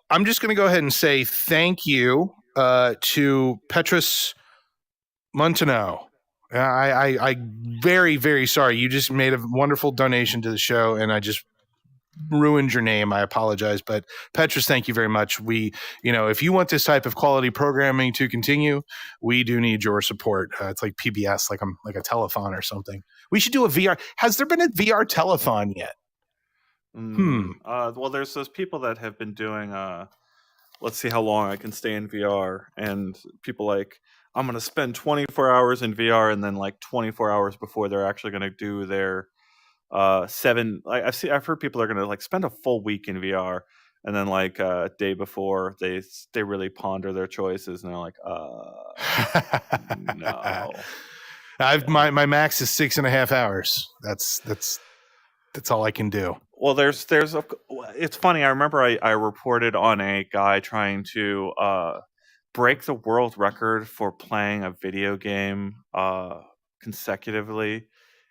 I'm just going to go ahead and say thank you to Petrus Montano. I very, very sorry. You just made a wonderful donation to the show, and I just ruined your name, I apologize. But Petrus, thank you very much. If you want this type of quality programming to continue, we do need your support. It's like PBS, like a telethon or something. We should do a VR. Has there been a VR telethon yet? Well, there's those people that have been doing let's see how long I can stay in VR, and people like, I'm gonna spend 24 hours in VR, and then like 24 hours before they're actually gonna do their I've heard people are gonna like spend a full week in VR, and then like a day before they really ponder their choices, and they're like, no. My max is 6.5 hours. That's all I can do. Well, it's funny. I remember I reported on a guy trying to break the world record for playing a video game consecutively,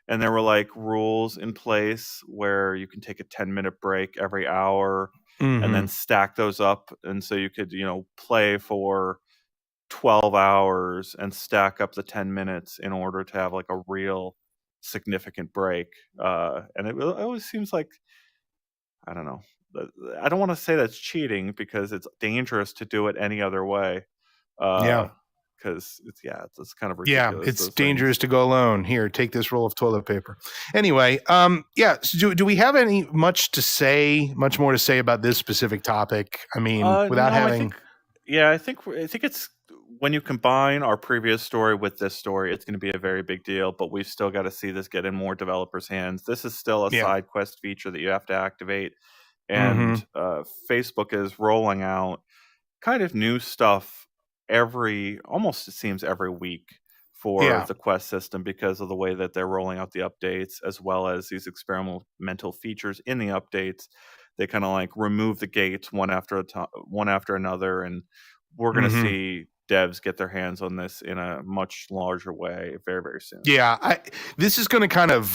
and there were like rules in place where you can take a 10-minute break every hour, and then stack those up, and so you could play for 12 hours and stack up the 10 minutes in order to have like a real significant break. And it always seems like, I don't know. I don't want to say that's cheating because it's dangerous to do it any other way. Because it's kind of ridiculous. Yeah, it's dangerous to go alone. Here, take this roll of toilet paper. Anyway, So do we have much more to say about this specific topic? I mean, without having. I think it's, when you combine our previous story with this story, it's going to be a very big deal, but we've still got to see this get in more developers' hands. This is still a side quest feature that you have to activate, and Facebook is rolling out kind of new stuff almost it seems every week for the quest system, because of the way that they're rolling out the updates, as well as these experimental features in the updates. They kind of like remove the gates one after another, and we're going to see devs get their hands on this in a much larger way very, very soon. Yeah, this is going to kind of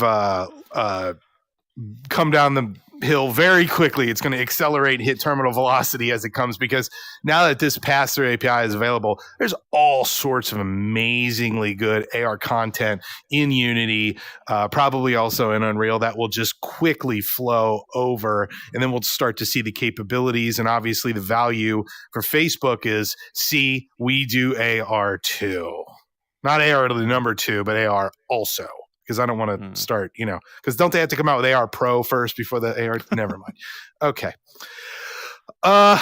come down the hill very quickly. It's going to accelerate hit terminal velocity as it comes, because now that this pass-through API is available, there's all sorts of amazingly good AR content in Unity, probably also in Unreal, that will just quickly flow over, and then we'll start to see the capabilities. And obviously the value for Facebook is, see, we do AR too. Not AR to the number 2, but AR also. Because I don't want to start, because don't they have to come out with AR Pro first before the AR? Never mind. Okay. So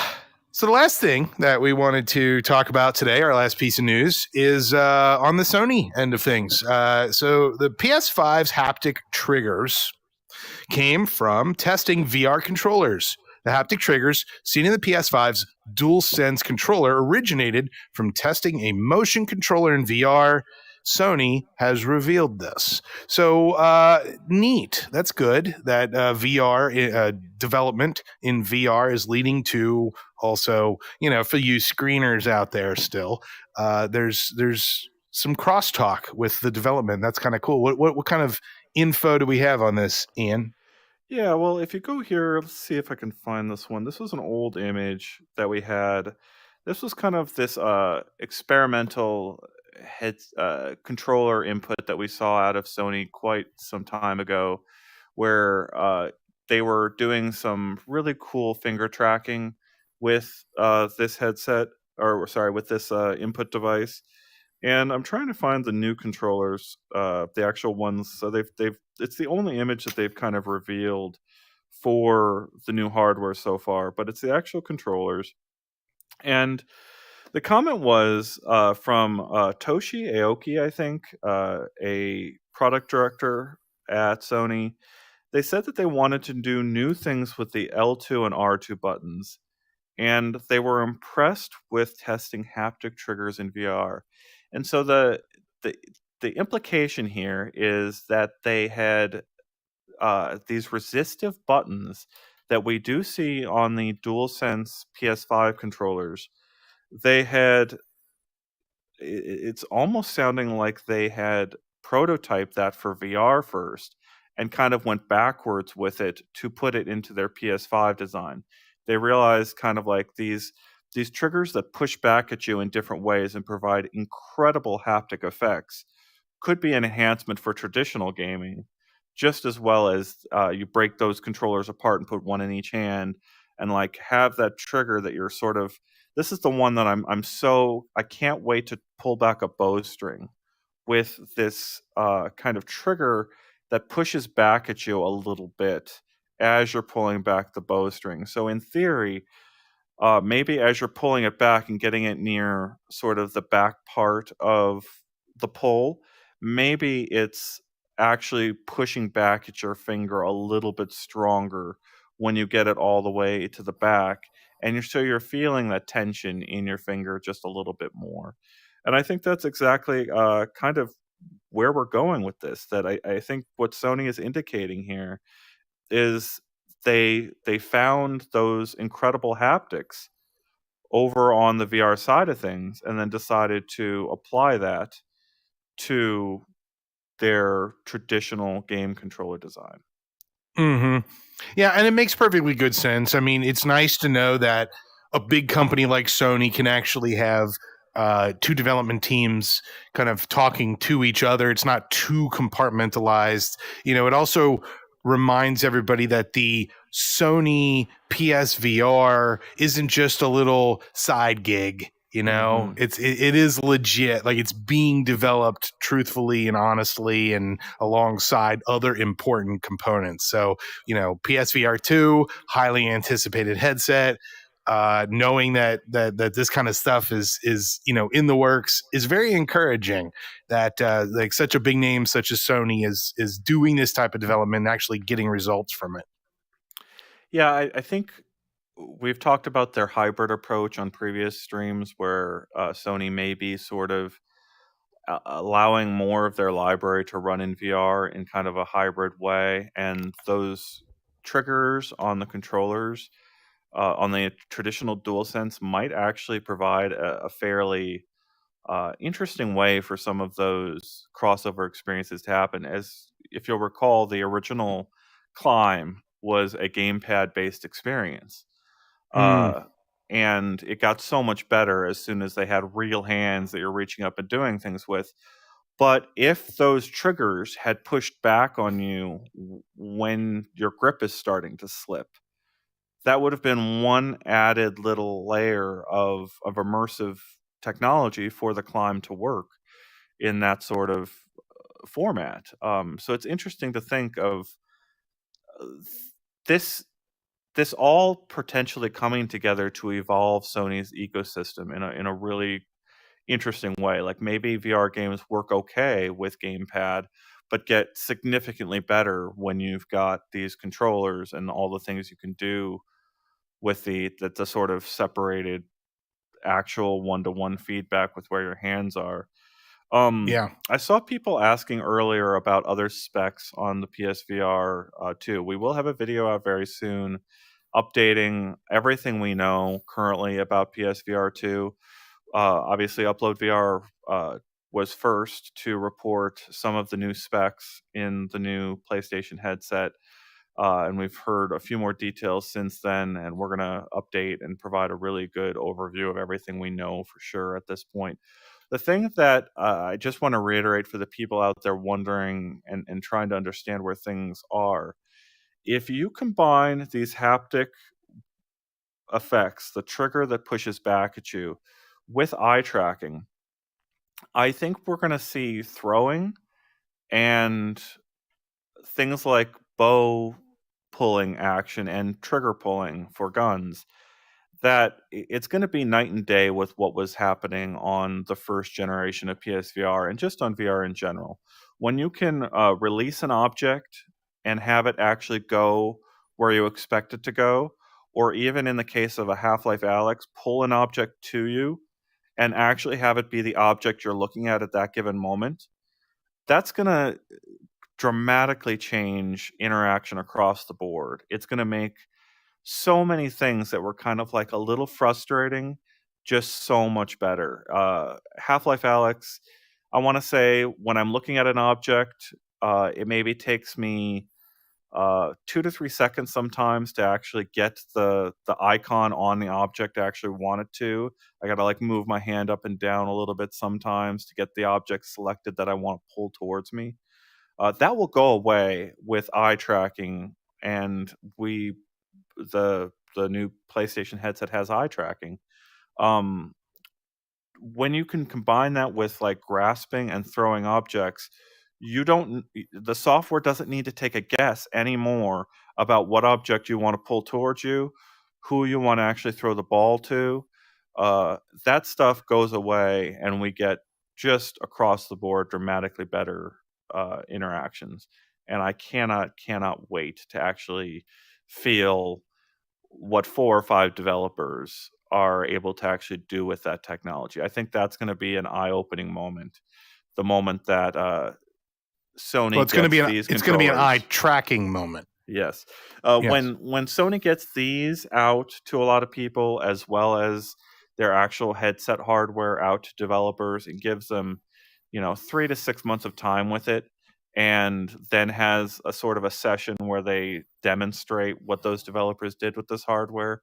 the last thing that we wanted to talk about today, our last piece of news, is on the Sony end of things. So the PS5's haptic triggers came from testing VR controllers. The haptic triggers seen in the PS5's DualSense controller originated from testing a motion controller in VR. Sony has revealed this. So neat. That's good that VR development in VR is leading to also, for you screeners out there still, there's some crosstalk with the development. That's kind of cool. What kind of info do we have on this, Ian? Yeah, well, if you go here, let's see if I can find this one. This was an old image that we had. This was kind of this experimental head controller input that we saw out of Sony quite some time ago, where they were doing some really cool finger tracking with this headset, or sorry, with this input device. And I'm trying to find the new controllers, the actual ones. So it's the only image that they've kind of revealed for the new hardware so far, but it's the actual controllers. And the comment was from Toshi Aoki, I think, a product director at Sony. They said that they wanted to do new things with the L2 and R2 buttons, and they were impressed with testing haptic triggers in VR. And so the implication here is that they had these resistive buttons that we do see on the DualSense PS5 controllers. It's almost sounding like they had prototyped that for VR first and kind of went backwards with it to put it into their PS5 design. They realized kind of like these triggers that push back at you in different ways and provide incredible haptic effects could be an enhancement for traditional gaming, just as well as you break those controllers apart and put one in each hand, and like have that trigger that you're sort of. This is the one that I can't wait to pull back a bowstring with this kind of trigger that pushes back at you a little bit as you're pulling back the bowstring. So in theory, maybe as you're pulling it back and getting it near sort of the back part of the pull, maybe it's actually pushing back at your finger a little bit stronger when you get it all the way to the back. And you're feeling that tension in your finger just a little bit more. And I think that's exactly kind of where we're going with this. That I think what Sony is indicating here is they found those incredible haptics over on the VR side of things and then decided to apply that to their traditional game controller design. Yeah, and it makes perfectly good sense. I mean, it's nice to know that a big company like Sony can actually have two development teams kind of talking to each other. It's not too compartmentalized. It also reminds everybody that the Sony PSVR isn't just a little side gig. It is legit. Like, it's being developed truthfully and honestly and alongside other important components. So, PSVR 2, highly anticipated headset. Knowing that this kind of stuff is in the works is very encouraging. That like such a big name such as Sony is doing this type of development and actually getting results from it. Yeah, I think we've talked about their hybrid approach on previous streams where Sony may be sort of allowing more of their library to run in VR in kind of a hybrid way. And those triggers on the controllers on the traditional DualSense might actually provide a fairly interesting way for some of those crossover experiences to happen. As if you'll recall, the original Climb was a gamepad based experience. Uh, and it got so much better as soon as they had real hands that you're reaching up and doing things with. But if those triggers had pushed back on you when your grip is starting to slip, that would have been one added little layer of immersive technology for the Climb to work in that sort of format. So it's interesting to think of uh, this this all potentially coming together to evolve Sony's ecosystem in a really interesting way. Like maybe VR games work okay with gamepad, but get significantly better when you've got these controllers and all the things you can do with the sort of separated actual one-to-one feedback with where your hands are. Yeah. I saw people asking earlier about other specs on the PSVR 2. We will have a video out very soon updating everything we know currently about PSVR 2. Obviously, UploadVR was first to report some of the new specs in the new PlayStation headset. And we've heard a few more details since then, and we're going to update and provide a really good overview of everything we know for sure at this point. The thing that I just want to reiterate for the people out there wondering and trying to understand where things are, if you combine these haptic effects, the trigger that pushes back at you, with eye tracking, I think we're going to see throwing and things like bow pulling action and trigger pulling for guns that it's going to be night and day with what was happening on the first generation of PSVR and just on VR in general. When you can release an object and have it actually go where you expect it to go, or even in the case of a Half-Life Alyx, pull an object to you and actually have it be the object you're looking at that given moment, that's going to dramatically change interaction across the board. It's going to make so many things that were kind of like a little frustrating just so much better. Half-Life Alyx, I want to say when I'm looking at an object, it maybe takes me 2 to 3 seconds sometimes to actually get the icon on the object I actually want it to. I gotta like move my hand up and down a little bit sometimes to get the object selected that I want to pull towards me. That will go away with eye tracking, and the new PlayStation headset has eye tracking. Um, when you can combine that with like grasping and throwing objects, the software doesn't need to take a guess anymore about what object you want to pull towards you, who you want to actually throw the ball to. That stuff goes away, and we get just across the board dramatically better interactions. And I cannot wait to actually feel what 4 or 5 developers are able to actually do with that technology. I think that's going to be an eye-opening moment. The moment that Well, Sony gets these it's going to be an eye controllers. tracking moment. Yes. Yes. When Sony gets these out to a lot of people, as well as their actual headset hardware out to developers, and gives them, 3 to 6 months of time with it, and then has a sort of a session where they demonstrate what those developers did with this hardware.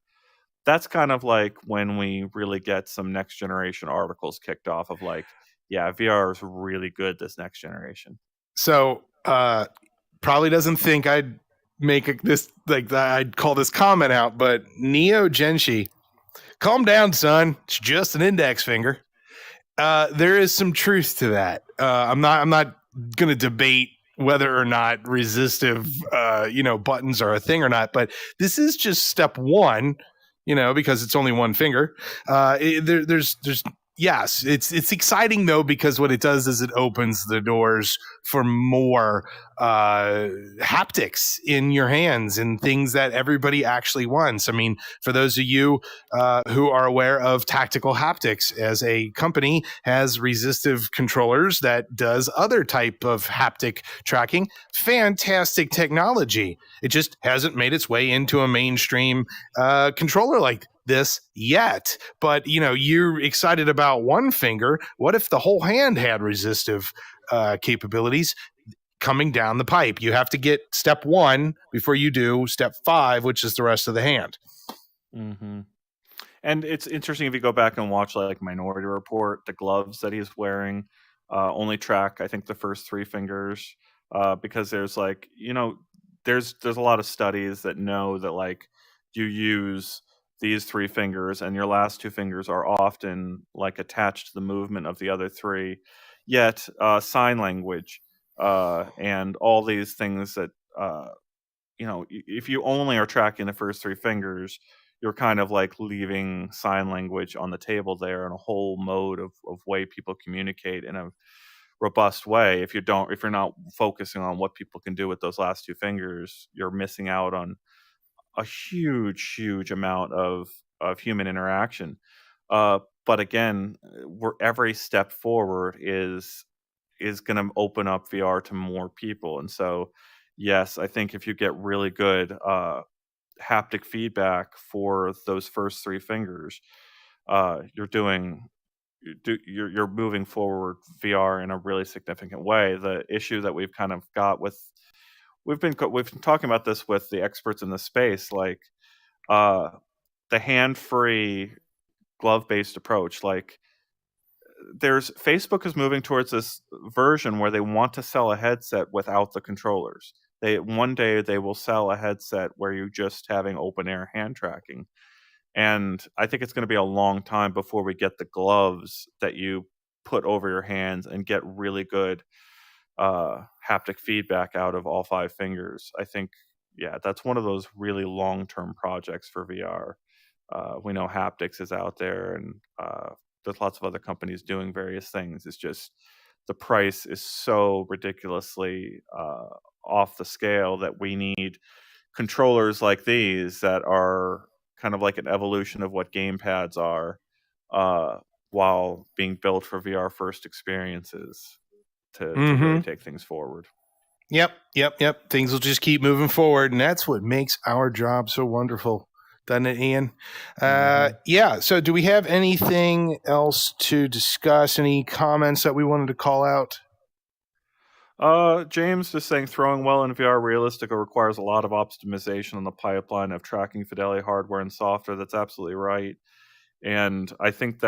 That's kind of like when we really get some next generation articles kicked off of like, yeah, VR is really good this next generation. So, probably doesn't think I'd make this like I'd call this comment out, but Neo Genshi, calm down, son. It's just an index finger. There is some truth to that. I'm not going to debate whether or not resistive, buttons are a thing or not, but this is just step one. Because it's only one finger. There's yes, it's exciting though, because what it does is it opens the doors for more haptics in your hands and things that everybody actually wants. I mean, for those of you who are aware of Tactical Haptics as a company, has resistive controllers that does other type of haptic tracking. Fantastic technology. It just hasn't made its way into a mainstream controller like this yet. But you're excited about one finger. What if the whole hand had resistive capabilities coming down the pipe? You have to get step 1 before you do step 5, which is the rest of the hand. Mm-hmm. And it's interesting if you go back and watch like Minority Report, the gloves that he's wearing only track, I think, the first 3 fingers, because there's like, there's a lot of studies that know that like you use these 3 fingers and your last 2 fingers are often like attached to the movement of the other 3. Yet sign language and all these things that if you only are tracking the first 3 fingers, you're kind of like leaving sign language on the table there, and a whole mode of way people communicate in a robust way. If you're not focusing on what people can do with those last 2 fingers, you're missing out on a huge amount of human interaction. But again, every step forward is going to open up VR to more people. And so, yes, I think if you get really good haptic feedback for those first 3 fingers, you're moving forward VR in a really significant way. The issue that we've kind of got with we've been talking about this with the experts in the space, like the hand-free glove-based approach. Like, Facebook is moving towards this version where they want to sell a headset without the controllers. One day they will sell a headset where you're just having open air hand tracking. And I think it's going to be a long time before we get the gloves that you put over your hands and get really good haptic feedback out of all 5 fingers. I think, yeah, that's one of those really long-term projects for VR. We know haptics is out there, and there's lots of other companies doing various things. It's just the price is so ridiculously off the scale that we need controllers like these that are kind of like an evolution of what gamepads are, while being built for VR first experiences to really take things forward. Yep. Things will just keep moving forward, and that's what makes our job so wonderful, doesn't it, Ian? Yeah. So do we have anything else to discuss? Any comments that we wanted to call out? James just saying throwing well in VR realistic requires a lot of optimization on the pipeline of tracking fidelity hardware and software. That's absolutely right. And I think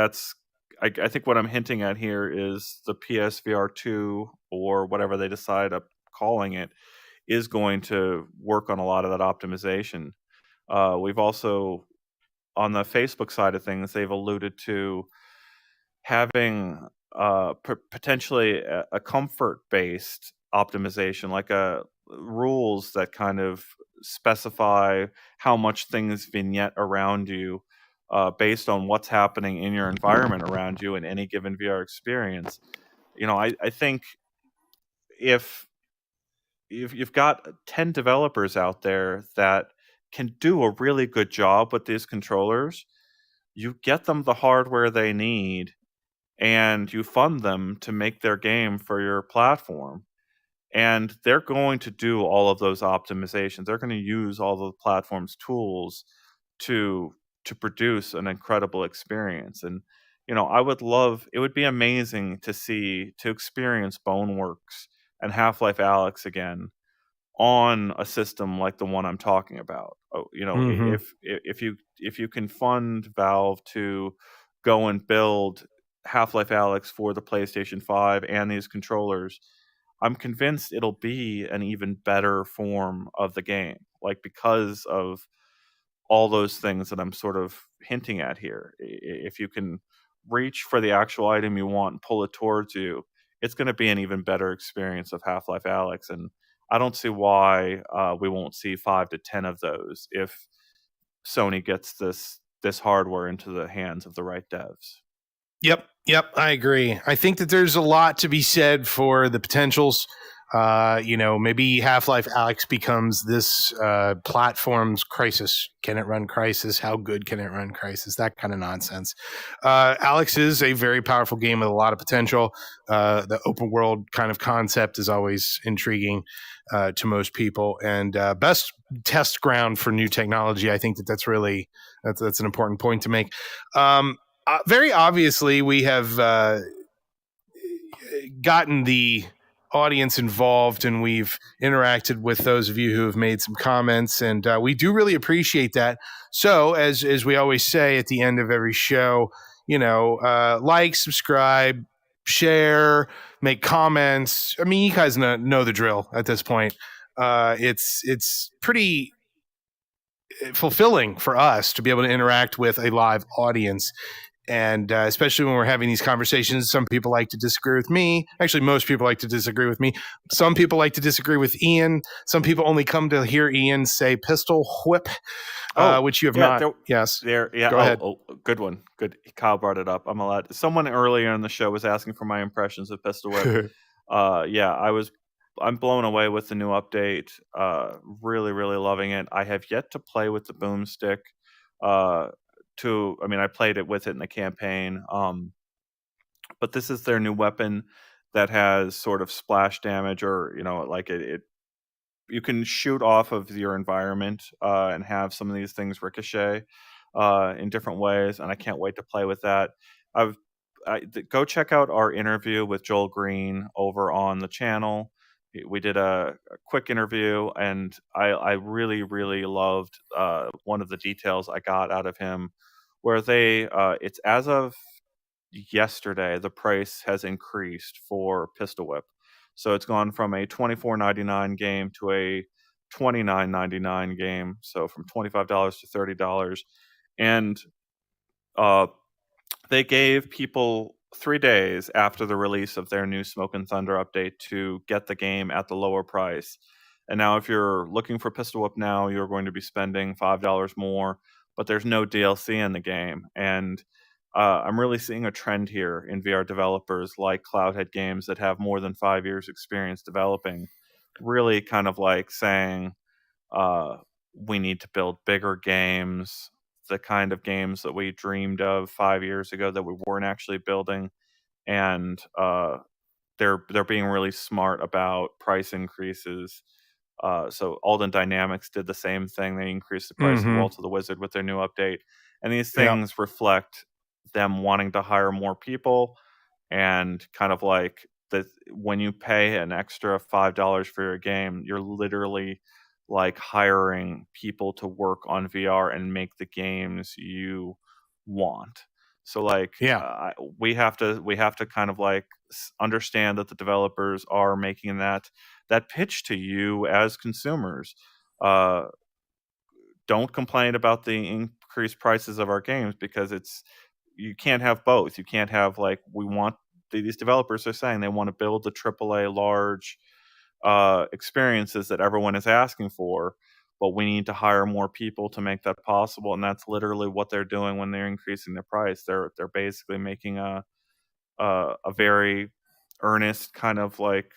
I think what I'm hinting at here is the PSVR 2, or whatever they decide to calling it, is going to work on a lot of that optimization. We've also, on the Facebook side of things, they've alluded to having potentially a comfort-based optimization, like rules that kind of specify how much things vignette around you based on what's happening in your environment around you in any given VR experience. I think if you've got 10 developers out there that can do a really good job with these controllers, you get them the hardware they need and you fund them to make their game for your platform. And they're going to do all of those optimizations. They're going to use all the platform's tools to to produce an incredible experience. And I would love it would be amazing to experience Boneworks and Half-Life Alyx again on a system like the one I'm talking about. Mm-hmm. If you can fund Valve to go and build Half-Life Alyx for the PlayStation 5 and these controllers, I'm convinced it'll be an even better form of the game. Like, because of all those things that I'm sort of hinting at here. If you can reach for the actual item you want and pull it towards you, it's going to be an even better experience of Half-Life Alyx. And I don't see why we won't see 5 to 10 of those if Sony gets this hardware into the hands of the right devs. Yep, I agree. I think that there's a lot to be said for the potentials. Maybe Half-Life Alyx becomes this platform's Crisis. Can it run Crisis? How good can it run Crisis? That kind of nonsense. Alyx is a very powerful game with a lot of potential. The open world kind of concept is always intriguing to most people, and best test ground for new technology. I think that's really that's an important point to make. Very obviously, we have gotten the audience involved, and we've interacted with those of you who have made some comments, and we do really appreciate that. So, as we always say at the end of every show, like, subscribe, share, make comments. I mean, you guys know the drill at this point. It's pretty fulfilling for us to be able to interact with a live audience. And especially when we're having these conversations, some people like to disagree with me. Actually, most people like to disagree with me. Some people like to disagree with Ian. Some people only come to hear Ian say pistol whip, which you have not. Yes. Go ahead. Oh, good one. Good. Kyle brought it up. I'm allowed. Someone earlier in the show was asking for my impressions of pistol whip. I'm blown away with the new update. Really, really loving it. I have yet to play with the boomstick. I played it with it in the campaign. But this is their new weapon that has sort of splash damage, or like it you can shoot off of your environment and have some of these things ricochet in different ways. And I can't wait to play with that. Go check out our interview with Joel Green over on the channel. We did a quick interview, and I really, really loved one of the details I got out of him, where it's as of yesterday, the price has increased for Pistol Whip. So it's gone from a $24.99 game to a $29.99 game. So from $25 to $30. And they gave people 3 days after the release of their new Smoke and Thunder update to get the game at the lower price. And now if you're looking for Pistol Whip now, you're going to be spending $5 more, but there's no DLC in the game. And I'm really seeing a trend here in VR developers like Cloudhead Games that have more than 5 years experience developing, really kind of like saying, we need to build bigger games, the kind of games that we dreamed of 5 years ago that we weren't actually building. And they're being really smart about price increases. So Alden Dynamics did the same thing. They increased the price of Wall to the Wizard with their new update. And these things reflect them wanting to hire more people, and kind of like that when you pay an extra $5 for your game, you're literally like hiring people to work on VR and make the games you want. So like we have to kind of like understand that the developers are making that that pitch to you as consumers. Don't complain about the increased prices of our games, because you can't have both. You can't have, like, these developers are saying they want to build the AAA large experiences that everyone is asking for, but we need to hire more people to make that possible. And that's literally what they're doing when they're increasing the price. They're basically making a very earnest kind of like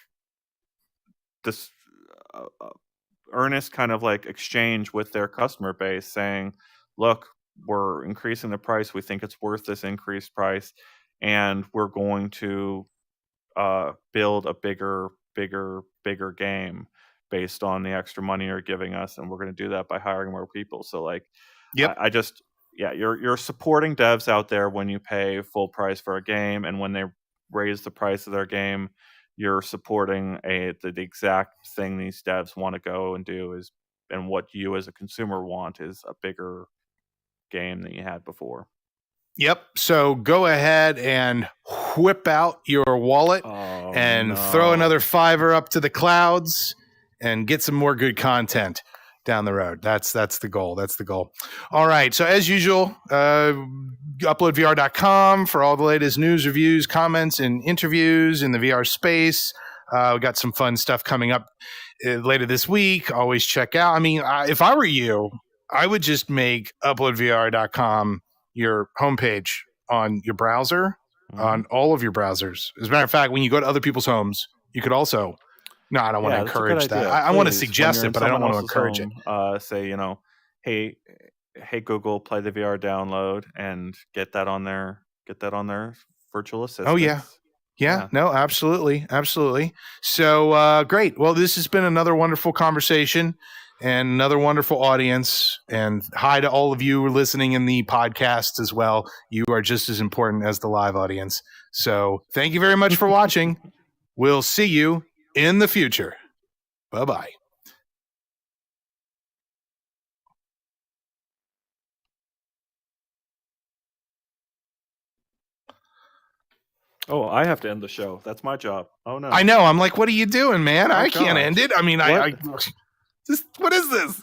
this earnest kind of like exchange with their customer base, saying, look, we're increasing the price. We think it's worth this increased price, and we're going to build a bigger game based on the extra money you're giving us, and we're going to do that by hiring more people. So, like, Yep. I just, yeah, you're supporting devs out there when you pay full price for a game, and when they raise the price of their game, you're supporting the exact thing these devs want to go and do, and what you as a consumer want is a bigger game than you had before. Yep. So go ahead and whip out your wallet and throw another $5 up to the clouds and get some more good content down the road. That's the goal. That's the goal. All right. So as usual, UploadVR.com for all the latest news, reviews, comments, and interviews in the VR space. We got some fun stuff coming up later this week. Always check out. I mean, if I were you, I would just make UploadVR.com your homepage on your browser, on all of your browsers. As a matter of fact, when you go to other people's homes, you could also. No, I don't want to encourage that. I want to suggest it, but I don't want to encourage it. Say, hey Google, play the VR download, and get that on their virtual assistant. Oh yeah. No, absolutely. So great. Well, this has been another wonderful conversation and another wonderful audience. And hi to all of you listening in the podcast as well. You are just as important as the live audience. So thank you very much for watching. We'll see you in the future. Bye-bye. Oh, I have to end the show. That's my job. Oh no. I know. I'm like, what are you doing, man? I can't end it. I mean, what is this?